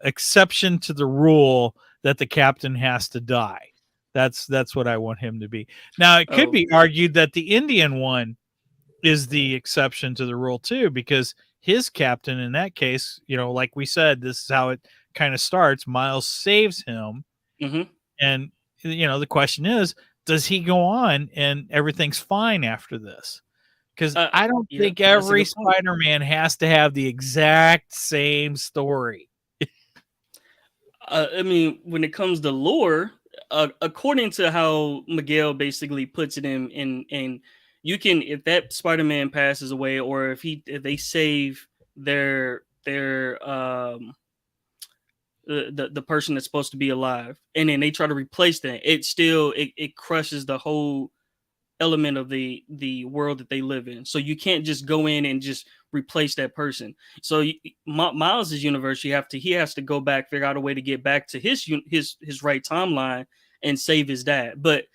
exception to the rule that the captain has to die. That's what I want him to be. Now, it could be argued that the Indian one is the exception to the rule too, because his captain in that case, like we said, this is how it kind of starts. Miles saves him, and the question is, does he go on and everything's fine after this? Because I don't think every Spider-Man has to have the exact same story. I mean, when it comes to lore, according to how Miguel basically puts it in you can, if that Spider-Man passes away, or if they save their the person that's supposed to be alive, and then they try to replace that, it crushes the whole element of the world that they live in. So you can't just go in and just replace that person. So Miles's universe, he has to go back, figure out a way to get back to his right timeline and save his dad. But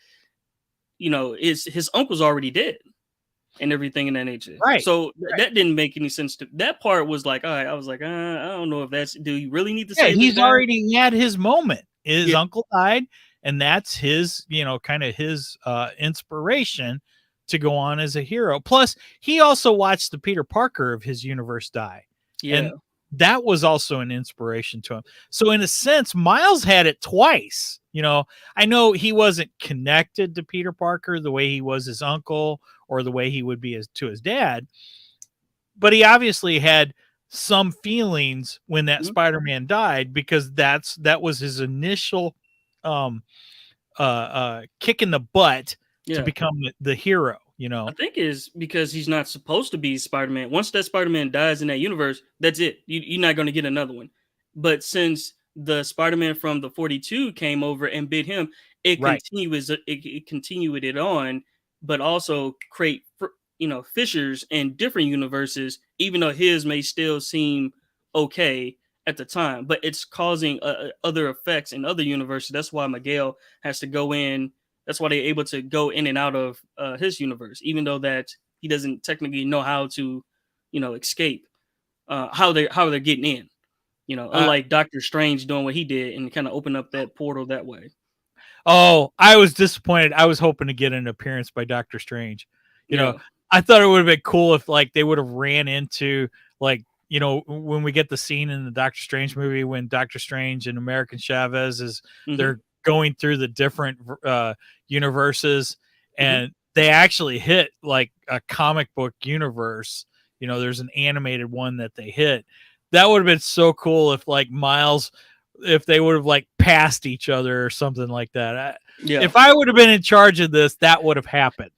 his uncle's already dead and everything in that nature. Right. So that didn't make any sense. That part was like, all right, I was like, I don't know if that's, do you really need to say he's already had his moment. His uncle died, and that's his, kind of his inspiration to go on as a hero. Plus, he also watched the Peter Parker of his universe die. Yeah. And that was also an inspiration to him. So in a sense, Miles had it twice. I know he wasn't connected to Peter Parker the way he was his uncle or the way he would be to his dad, but he obviously had some feelings when that Spider-Man died, because that was his initial kick in the butt to become the hero. I think is because he's not supposed to be Spider-Man. Once that Spider-Man dies in that universe, that's it. You're not going to get another one. But since the Spider-Man from the 42 came over and bit him, it continued it on, but also create fissures in different universes, even though his may still seem okay at the time, but it's causing other effects in other universes. That's why Miguel has to go in. That's why they're able to go in and out of his universe, even though that he doesn't technically know how to, escape. How they're getting in, unlike Doctor Strange doing what he did and kind of open up that portal that way. Oh, I was disappointed. I was hoping to get an appearance by Doctor Strange. I thought it would have been cool if they would have ran into when we get the scene in the Doctor Strange movie when Doctor Strange and American Chavez they're going through the different universes, and they actually hit like a comic book universe. There's an animated one that they hit. That would have been so cool if Miles, if they would have passed each other or something like that. If I would have been in charge of this, that would have happened.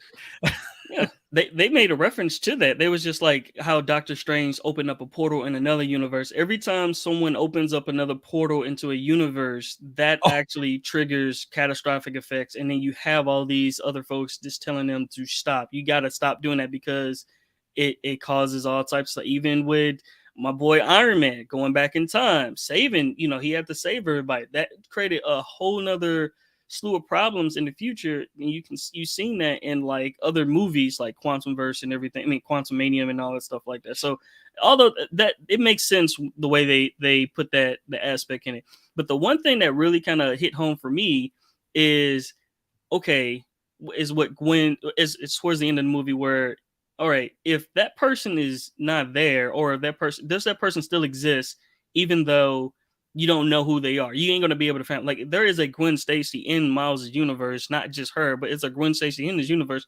Yeah, they made a reference to that. They was just like how Doctor Strange opened up a portal in another universe. Every time someone opens up another portal into a universe, that actually triggers catastrophic effects. And then you have all these other folks just telling them to stop. You got to stop doing that because it causes all types of, even with my boy Iron Man going back in time, saving, he had to save everybody. That created a whole nother slew of problems in the future, and you've seen that in other movies like Quantumverse and everything. I mean, Quantumanium and all that stuff like that. So, although that it makes sense the way they put the aspect in it, but the one thing that really kind of hit home for me is what Gwen is. It's towards the end of the movie where, all right, if that person is not there, or if that person still exist, even though you don't know who they are, you ain't gonna be able to find. There is a Gwen Stacy in Miles' universe, not just her, but it's a Gwen Stacy in his universe.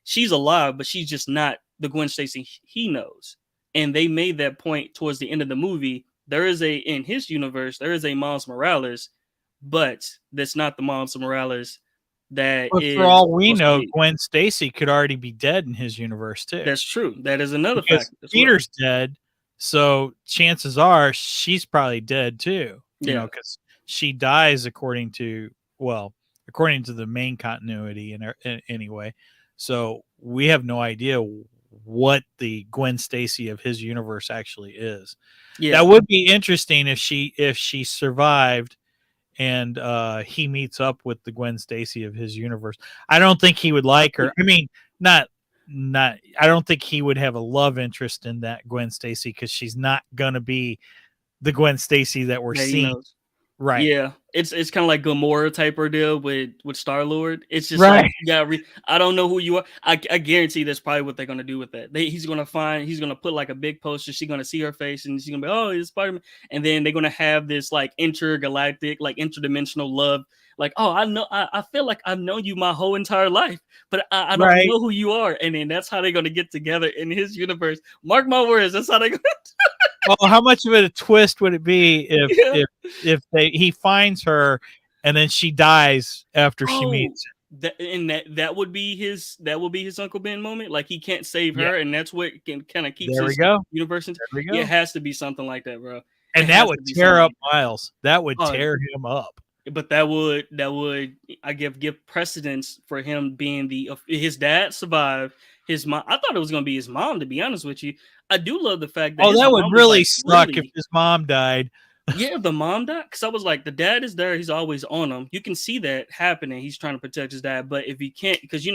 She's alive, but she's just not the Gwen Stacy he knows. And they made that point towards the end of the movie. In his universe, there is a Miles Morales, but that's not the Miles Morales that But for is all we supposed to know, be. Gwen Stacy could already be dead in his universe too. That's true. That is another Because fact as well. Peter's dead, so chances are she's probably dead too. You know, Yeah. because she dies according to the main continuity anyway. So we have no idea what the Gwen Stacy of his universe actually is. Yeah. That would be interesting if she survived and he meets up with the Gwen Stacy of his universe. I don't think he would like her. I mean, not I don't think he would have a love interest in that Gwen Stacy because she's not gonna be the Gwen Stacy that we're That he seeing. knows. Right. Yeah, it's kind of like Gamora type of deal with Star-Lord. It's just Right. like you got I don't know who you are. I guarantee that's probably what they're gonna do with that. He's gonna put like a big poster. She's gonna see her face and she's gonna be, oh, it's Spider-Man. And then they're gonna have this like intergalactic, like interdimensional love. Like, oh, I feel like I've known you my whole entire life, but I don't Right. know who you are. And then that's how they're gonna get together in his universe. Mark my words, that's how they're gonna. Well, how much of a twist would it be Yeah. if he finds her and then she dies after she meets him? That would be his Uncle Ben moment. Like he can't save her, and that's what can kind of keeps There we his go. universe. There we go. Yeah, it has to be something like that, bro. And It that has would to be tear something up like that. Miles. That would Oh, tear him up. But that would I give precedence for him being his dad survived. His mom, I thought it was gonna be his mom, to be honest with you. I do love the fact that Oh, his that would mom was, really like, suck if really. his mom died. Yeah, if the mom died, because I was like, the dad is there, he's always on him. You can see that happening. He's trying to protect his dad, but if he can't, because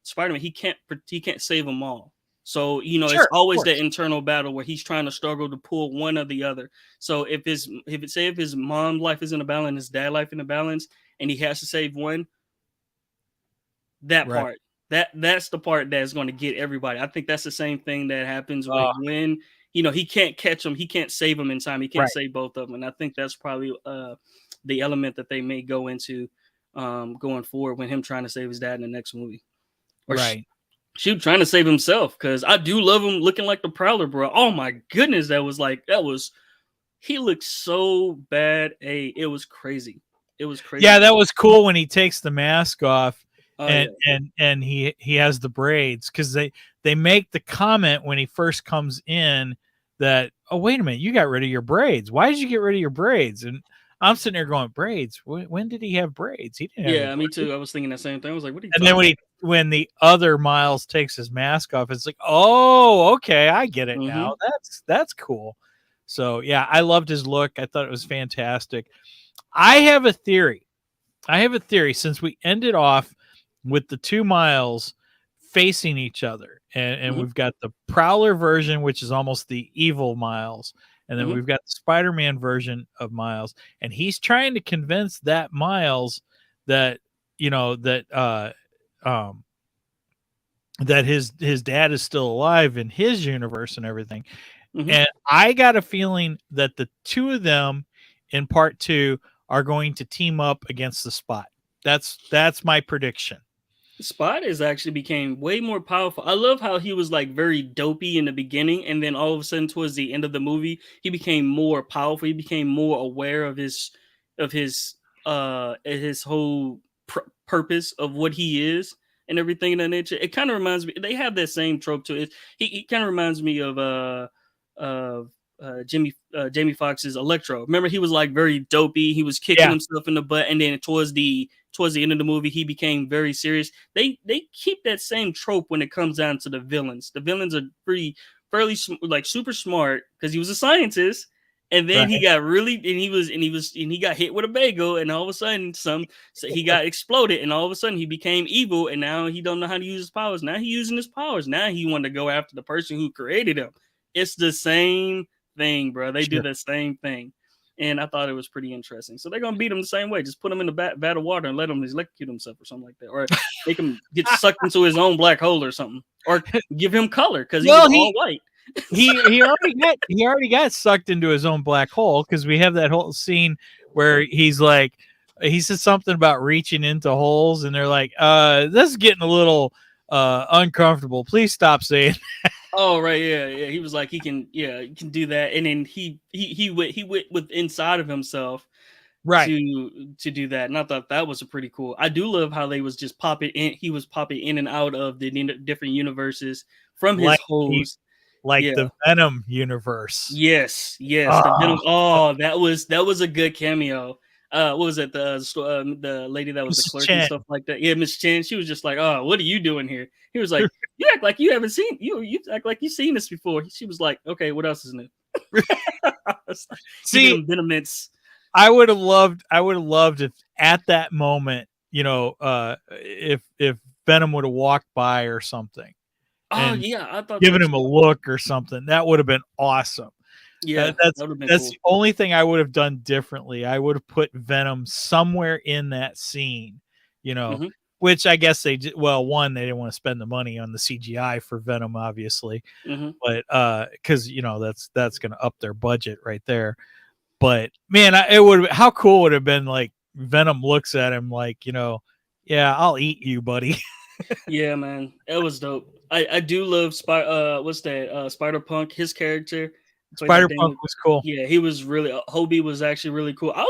Spider-Man, he can't save them all. So Sure, it's of always that course. internal battle where he's trying to struggle to pull one or the other. So if his mom's life is in a balance, his dad's life in a balance, and he has to save one, that Right. part, that's the part that's going to get everybody. I think that's the same thing that happens with when he can't catch him, he can't save him in time, he can't Right. save both of them, and I think that's probably the element that they may go into going forward when him trying to save his dad in the next movie, or Right. shoot, trying to save himself, because I do love him looking like the Prowler, bro. Oh my goodness, he looked so bad. It was crazy. It was crazy. Yeah, that was cool when he takes the mask off Oh, and yeah. he has the braids, because they make the comment when he first comes in that, oh, wait a minute, you got rid of your braids. Why did you get rid of your braids? And I'm sitting there going, braids? When did he have braids? He didn't have any Yeah, me braids. too. I was thinking that same thing. I was like, what are you And talking then about? when the other Miles takes his mask off, it's like, oh, okay, I get it now. That's cool. So yeah, I loved his look. I thought it was fantastic. I have a theory. Since we ended off with the two Miles facing each other, and we've got the Prowler version, which is almost the evil Miles, and then we've got the Spider-Man version of Miles, and he's trying to convince that Miles that that his dad is still alive in his universe and everything. And I got a feeling that the two of them in part 2 are going to team up against the Spot. That's my prediction. Spot is actually became way more powerful. I love how he was like very dopey in the beginning, and then all of a sudden towards the end of the movie, he became more powerful. He became more aware of his whole purpose of what he is and everything of that nature. It kind of reminds me. They have that same trope to it. He kind of reminds me of Jamie Foxx's Electro. Remember, he was like very dopey. He was kicking himself in the butt, and then towards the end of the movie, he became very serious. They keep that same trope when it comes down to the villains. The villains are fairly like super smart because he was a scientist, and then he got really he got hit with a bagel, and all of a sudden he got exploded, and all of a sudden he became evil, and now he don't know how to use his powers. Now he's using his powers. Now he wanted to go after the person who created him. It's the same thing, bro. They do the same thing, and I thought it was pretty interesting. So they're gonna beat him the same way. Just put him in the vat of water and let him electrocute himself or something like that, or make him get sucked into his own black hole or something, or give him color because he was all white. he already got sucked into his own black hole, because we have that whole scene where he's like, he says something about reaching into holes, and they're like, this is getting a little uncomfortable. Please stop saying that. Oh right, yeah. He was like, he can do that, and then he went with inside of himself, Right. to do that, and I thought that was a pretty cool. I do love how they was just popping in. He was popping in and out of the different universes from his Like hose. like Yeah. the Venom universe. Yes. The Venom. Oh, that was a good cameo. What was it? The lady that was the Mrs. clerk Chen. and stuff like that. Yeah, Miss Chen. She was just like, "Oh, what are you doing here?" He was like, "You act like you haven't seen you act like you've seen this before." She was like, "Okay, what else is new?" See, Venom mints. I would have loved if at that moment, if Venom would have walked by or something. Oh And yeah, I thought giving him a look or something. That would have been awesome. Yeah, that's that would have been that's cool. the only thing I would have done differently. I would have put Venom somewhere in that scene, Mhm. which I guess they did. Well, one, they didn't want to spend the money on the CGI for Venom, obviously, Mhm. but because that's going to up their budget right there. But man, it would. How cool would it have been? Like Venom looks at him like, yeah, I'll eat you, buddy. Yeah, man, it was dope. I do love what's that? Spider-Punk. His character played by Spider-Punk was cool. Yeah, he was really. Hobie was actually really cool. I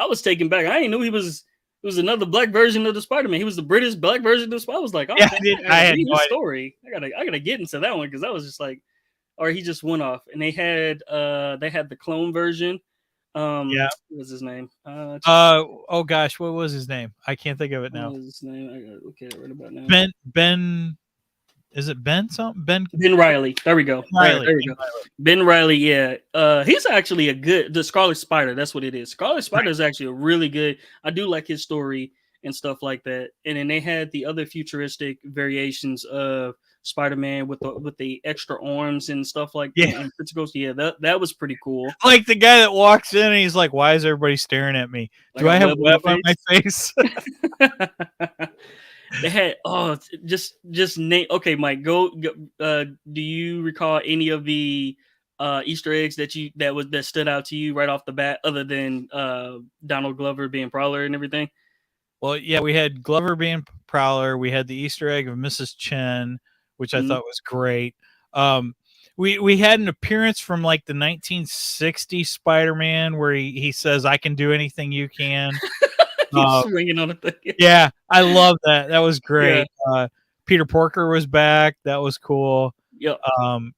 was taken back. I didn't know he was. It was another black version of the Spider-Man. He was the British black version of the Spider. I was like, oh, Yeah, damn, I had read no his idea. story. I gotta get into that one because that was just like, or he just went off. And they had the clone version. Yeah. What was his name? Oh gosh, what was his name? I can't think of it now. What was his name? I gotta look at it right about now. Ben. Is it Ben something? Ben Riley. There we go. Riley. There we go. Ben Riley. Yeah. He's actually the Scarlet Spider. That's what it is. Scarlet Spider is actually a really good. I do like his story and stuff like that. And then they had the other futuristic variations of Spider-Man with the extra arms and stuff like that. And yeah, that was pretty cool. Like the guy that walks in and he's like, "Why is everybody staring at me? Do I have web on my face?" They had just name. Okay, Mike, go. Do you recall any of the Easter eggs that stood out to you right off the bat, other than Donald Glover being Prowler and everything? Well, yeah, we had Glover being Prowler. We had the Easter egg of Mrs. Chen, which I thought was great. We had an appearance from like the 1960s Spider-Man where he says, "I can do anything you can." Swinging on a thing. Yeah, I love that. That was great. Yeah. Peter Porker was back. That was cool. Yep.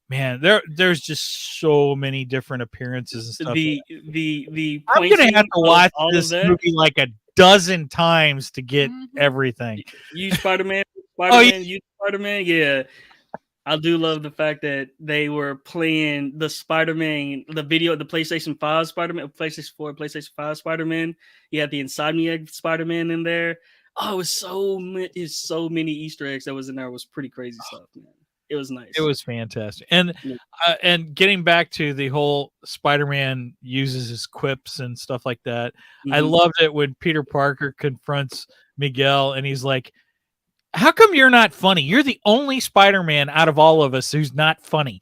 Man, there's just so many different appearances and stuff. I'm gonna have to watch this movie like a dozen times to get everything. You Spider-Man, you Spider-Man. Yeah. I do love the fact that they were playing the Spider-Man, the PlayStation 5 Spider-Man, PlayStation 4, PlayStation 5 Spider-Man. You had the Insomniac Spider-Man in there. Oh, it's so many Easter eggs that was in there. It was pretty crazy stuff, man. It was nice. It was fantastic. And getting back to the whole Spider-Man uses his quips and stuff like that. I loved it when Peter Parker confronts Miguel and he's like, "How come you're not funny? You're the only Spider-Man out of all of us who's not funny."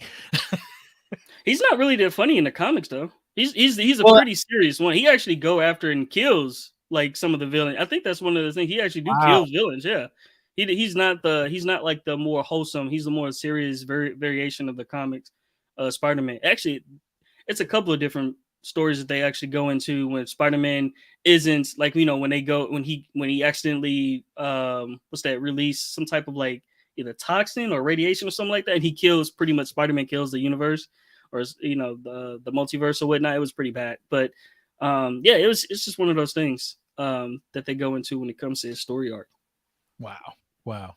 He's not really that funny in the comics, though. He's a pretty serious one. He actually go after and kills like some of the villains. I think that's one of the things. He actually kills villains. Yeah, he's not like the more wholesome. He's the more serious variation of the comics. Spider-Man. Actually, it's a couple of different stories that they actually go into when Spider-Man isn't like, when he accidentally release some type of like either toxin or radiation or something like that, and he kills pretty much Spider-Man kills the universe or the multiverse or whatnot. It was pretty bad, but it's just one of those things that they go into when it comes to his story arc. Wow. Well,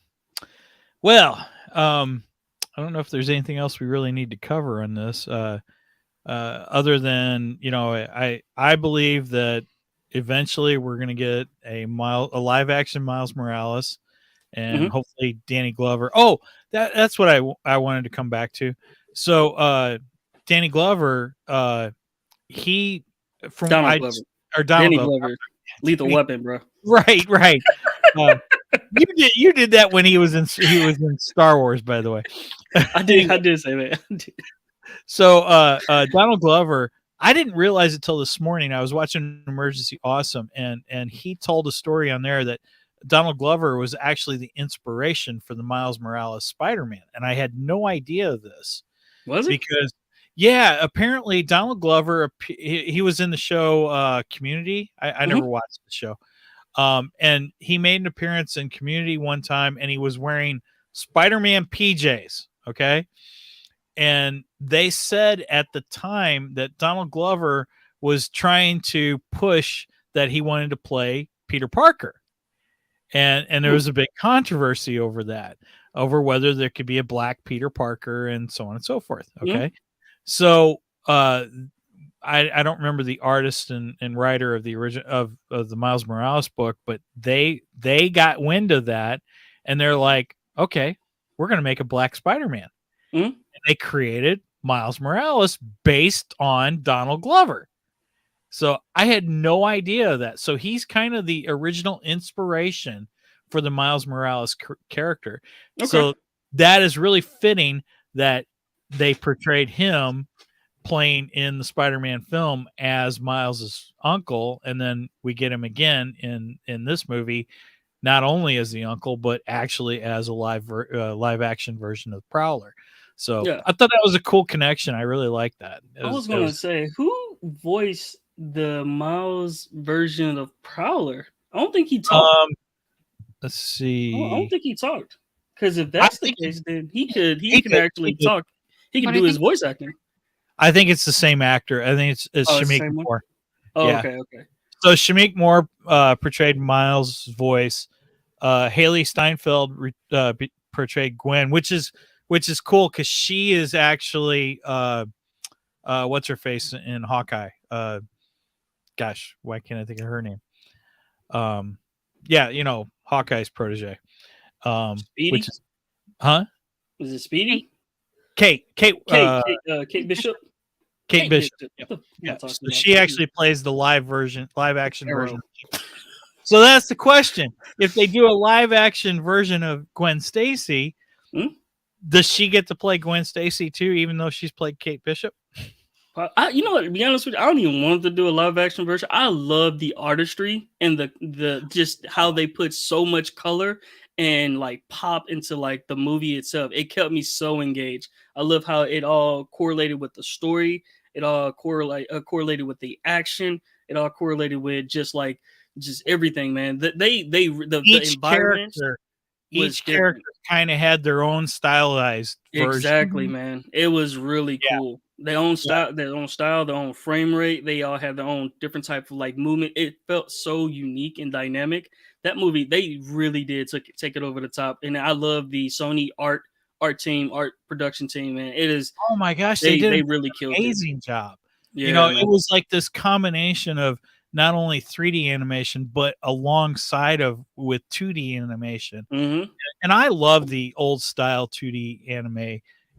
I don't know if there's anything else we really need to cover on this. Other than, I believe that eventually we're going to get a live action Miles Morales and hopefully Danny Glover. Oh, that's what I wanted to come back to. So, Danny Glover, Donald Glover, Lethal Weapon, bro. Right. You did that when he was in Star Wars, by the way. I did say that. So Donald Glover, I didn't realize it till this morning. I was watching Emergency Awesome, and he told a story on there that Donald Glover was actually the inspiration for the Miles Morales Spider-Man, and I had no idea of this. Was it? Because Yeah, apparently Donald Glover, he was in the show Community. I never watched the show. And he made an appearance in Community one time, and he was wearing Spider-Man PJs. Okay. And they said at the time that Donald Glover was trying to push that he wanted to play Peter Parker. And there was a big controversy over that, over whether there could be a black Peter Parker and so on and so forth. Okay. So I don't remember the artist and writer of the original of the Miles Morales book, but they got wind of that, and they're like, okay, we're gonna make a black Spider-Man. And they created Miles Morales based on Donald Glover. So I had no idea of that. So he's kind of the original inspiration for the Miles Morales character. Okay. So that is really fitting that they portrayed him playing in the Spider-Man film as Miles's uncle, and then we get him again in this movie, not only as the uncle but actually as a live action version of Prowler. So I thought that was a cool connection. I really liked that. I was gonna say, who voiced the Miles version of Prowler? I don't think he talked. Let's see. I don't think he talked. Because if that's the case, then he could actually talk. He can do his voice acting. I think it's the same actor. I think it's Shamik Moore. Oh, yeah. Okay. So Shamik Moore portrayed Miles' voice. Haley Steinfeld portrayed Gwen, which is cool because she is actually what's her face in Hawkeye. Gosh, why can't I think of her name? Yeah, Hawkeye's protege. Speedy? Which is, huh? Is it Speedy? Kate Bishop. Kate Bishop. Yeah. So she actually plays the live action version. So that's the question. If they do a live action version of Gwen Stacy, does she get to play Gwen Stacy too, even though she's played Kate Bishop? You know what? To be honest with you, I don't even want to do a live action version. I love the artistry and the just how they put so much color and like pop into like the movie itself. It kept me so engaged. I love how it all correlated with the story. It all correlated with the action. It all correlated with just everything, man. The environment. Each character kind of had their own stylized version. Exactly, man. It was really cool. Their own style, their own frame rate. They all had their own different type of like movement. It felt so unique and dynamic. That movie, they really did take it over the top. And I love the Sony art production team, man. It is. Oh my gosh, they really killed amazing job. Yeah, it was like this combination of not only 3D animation, but alongside with 2D animation. Mm-hmm. And I love the old style 2D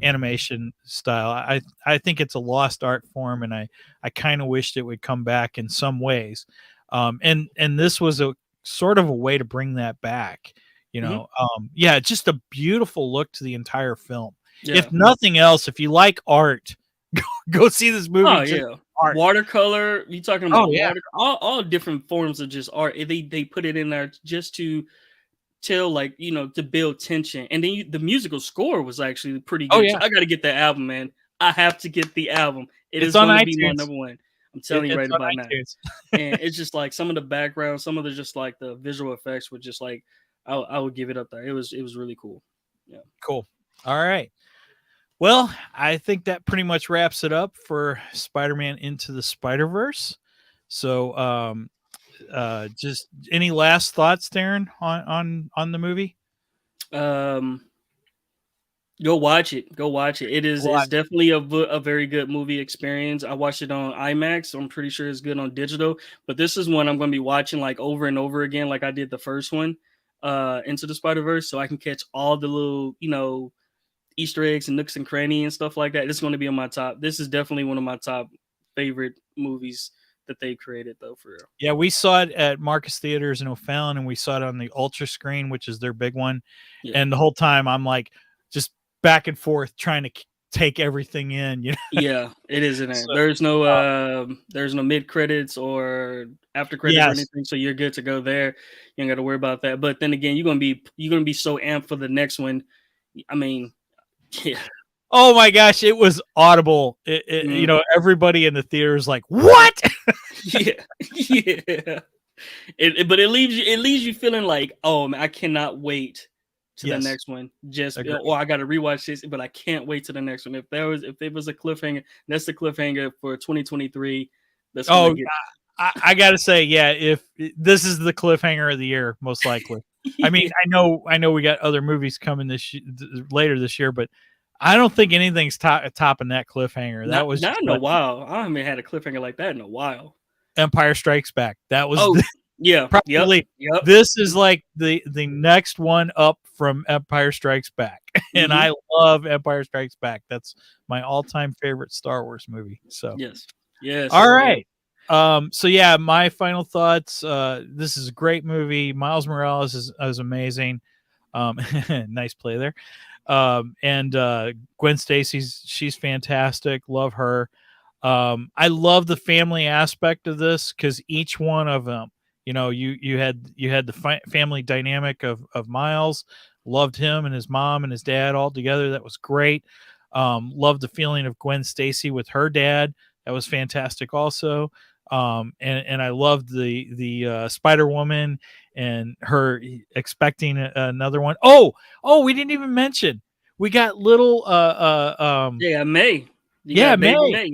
animation style. I think it's a lost art form, and I kind of wished it would come back in some ways. And this was a sort of a way to bring that back. Just a beautiful look to the entire film. Yeah. If nothing else, if you like art, go see this movie. Oh yeah. Art. Watercolor, you talking about all different forms of just art. They put it in there just to tell, to build tension. And then the musical score was actually pretty good. So I got to get that album, man. I have to get the album. It's going to be my number one. I'm telling you right about now. And it's just like some of the background, some of the just like the visual effects were just like I would give it up there. It was really cool. Yeah. Cool. All right. Well, I think that pretty much wraps it up for Spider-Man Into the Spider-Verse. So, just any last thoughts, Tharen, on the movie? Go watch it. It's definitely a very good movie experience. I watched it on IMAX. So I'm pretty sure it's good on digital. But this is one I'm going to be watching like over and over again, like I did the first one, Into the Spider-Verse, so I can catch all the little, Easter eggs and nooks and cranny and stuff like that. It's going to be on my top. This is definitely one of my top favorite movies that they created, though, for real. Yeah, we saw it at Marcus Theaters in O'Fallon, and we saw it on the Ultra Screen, which is their big one. Yeah. And the whole time I'm like just back and forth trying to take everything in. Yeah, it is in there. So, there's no mid credits or after credits or anything, so you're good to go there. You ain't got to worry about that. But then again, you're gonna be so amped for the next one. I mean. Yeah. Oh my gosh, it was audible. You know, everybody in the theater is like, "What?" Yeah, yeah. But it leaves you feeling like, oh man, I cannot wait to the next one. Just I got to rewatch this, but I can't wait to the next one. If it was a cliffhanger, that's the cliffhanger for 2023. That's I gotta say, yeah. If this is the cliffhanger of the year, most likely. I mean, I know we got other movies coming later this year, but I don't think anything's topping that cliffhanger. That was not in a while. I haven't had a cliffhanger like that in a while. Empire Strikes Back. That was probably. Yep. This is like the next one up from Empire Strikes Back, and I love Empire Strikes Back. That's my all-time favorite Star Wars movie. So yes. All right. So yeah, my final thoughts. This is a great movie. Miles Morales is amazing. Nice play there. And Gwen Stacy's she's fantastic. Love her. I love the family aspect of this because each one of them, you know, you had the family dynamic of Miles. Loved him and his mom and his dad all together. That was great. Loved the feeling of Gwen Stacy with her dad. That was fantastic also. And I loved the Spider Woman and her expecting another one. Oh, we didn't even mention we got little May. May. May. May.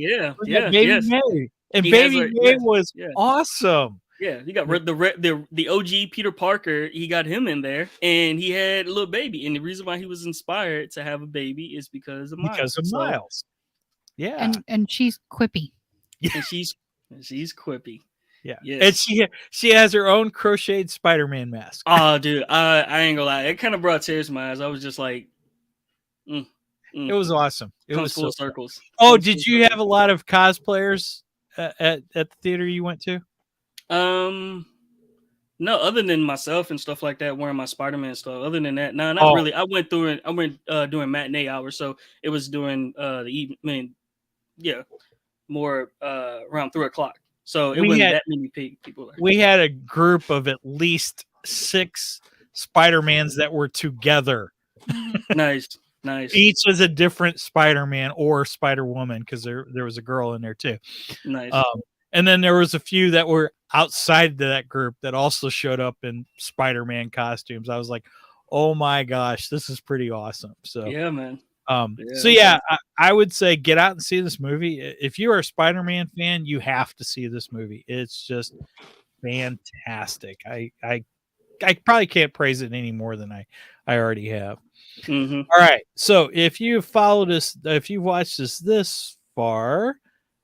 And Baby May was awesome. Yeah, you got the OG Peter Parker. He got him in there, and he had a little baby. And the reason why he was inspired to have a baby is because of Miles. Yeah, and she's quippy. And she's quippy. Yeah. Yes. And she has her own crocheted Spider-Man mask. Oh, dude, I ain't gonna lie. It kind of brought tears to my eyes. I was just like, It was awesome. It was full circles. Oh, did you have a lot of cosplayers at the theater you went to? No, other than myself and stuff like that, wearing my Spider-Man stuff. Other than that, no, not really. I went doing matinee hours, so it was during the evening. More around 3:00. So it wasn't that many people there. We had a group of at least 6 Spider-Mans that were together. Nice. Each was a different Spider-Man or Spider-Woman because there was a girl in there too. Nice. And then there was a few that were outside that group that also showed up in Spider-Man costumes. I was like, oh my gosh, this is pretty awesome. So yeah, man. So yeah, I would say get out and see this movie. If you are a Spider-Man fan, you have to see this movie. It's just fantastic. I probably can't praise it any more than I already have. Mm-hmm. All right. So if you followed us, if you watched this far,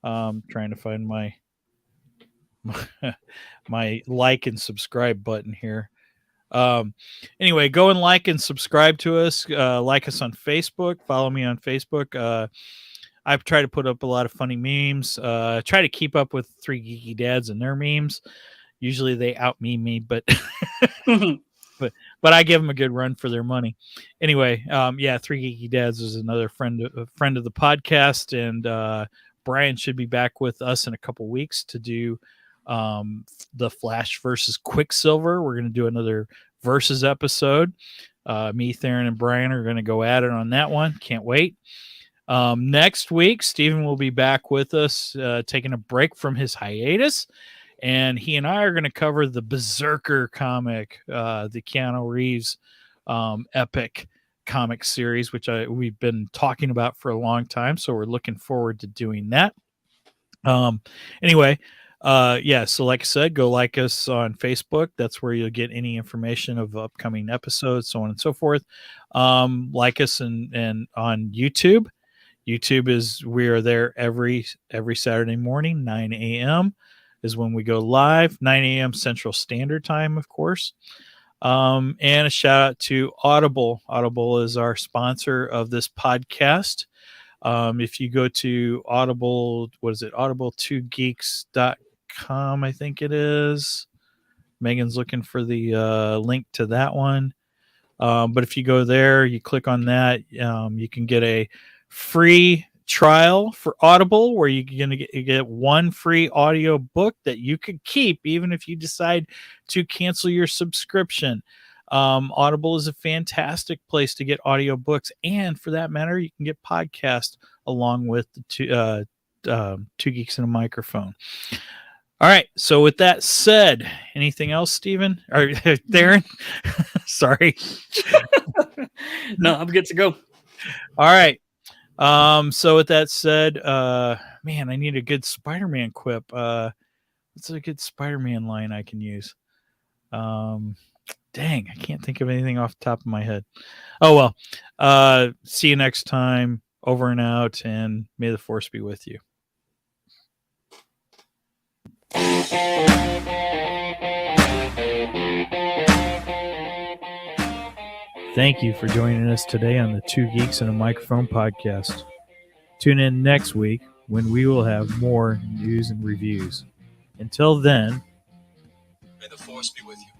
trying to find my like and subscribe button here. Anyway, go and like and subscribe to us. Like us on Facebook. Follow me on Facebook. I've tried to put up a lot of funny memes. Try to keep up with 3 Geeky Dads and their memes. Usually they out-meme me, but but I give them a good run for their money. Anyway, 3 Geeky Dads is another friend of the podcast, and Brian should be back with us in a couple weeks to do the Flash versus Quicksilver. We're going to do another versus episode. Me, Tharen, and Brian are going to go at it on that one. Can't wait. Next week, Steven will be back with us, taking a break from his hiatus, and he and I are going to cover the Berserker comic, the Keanu Reeves epic comic series, which we've been talking about for a long time. So we're looking forward to doing that. Anyway, so like I said, go like us on Facebook. That's where you'll get any information of upcoming episodes, so on and so forth. Like us and on YouTube. YouTube we are there every Saturday morning, 9 a.m. is when we go live, 9 a.m. Central Standard Time, of course. And a shout out to Audible. Audible is our sponsor of this podcast. If you go to Audible, audible2geeks.com, I think it is. Megan's looking for the link to that one. But if you go there, you click on that, you can get a free trial for Audible where you're going to get one free audio book that you could keep even if you decide to cancel your subscription. Audible is a fantastic place to get audiobooks, and for that matter, you can get podcasts along with the Two Geeks and a Microphone. All right. So with that said, anything else, Steven? Or Tharen? Sorry. No, I'm good to go. All right. So with that said, man, I need a good Spider-Man quip. What's a good Spider-Man line I can use? Dang, I can't think of anything off the top of my head. Oh well. See you next time. Over and out, and may the force be with you. Thank you for joining us today on the Two Geeks and a Microphone podcast. Tune in next week when we will have more news and reviews. Until then, May the force be with you.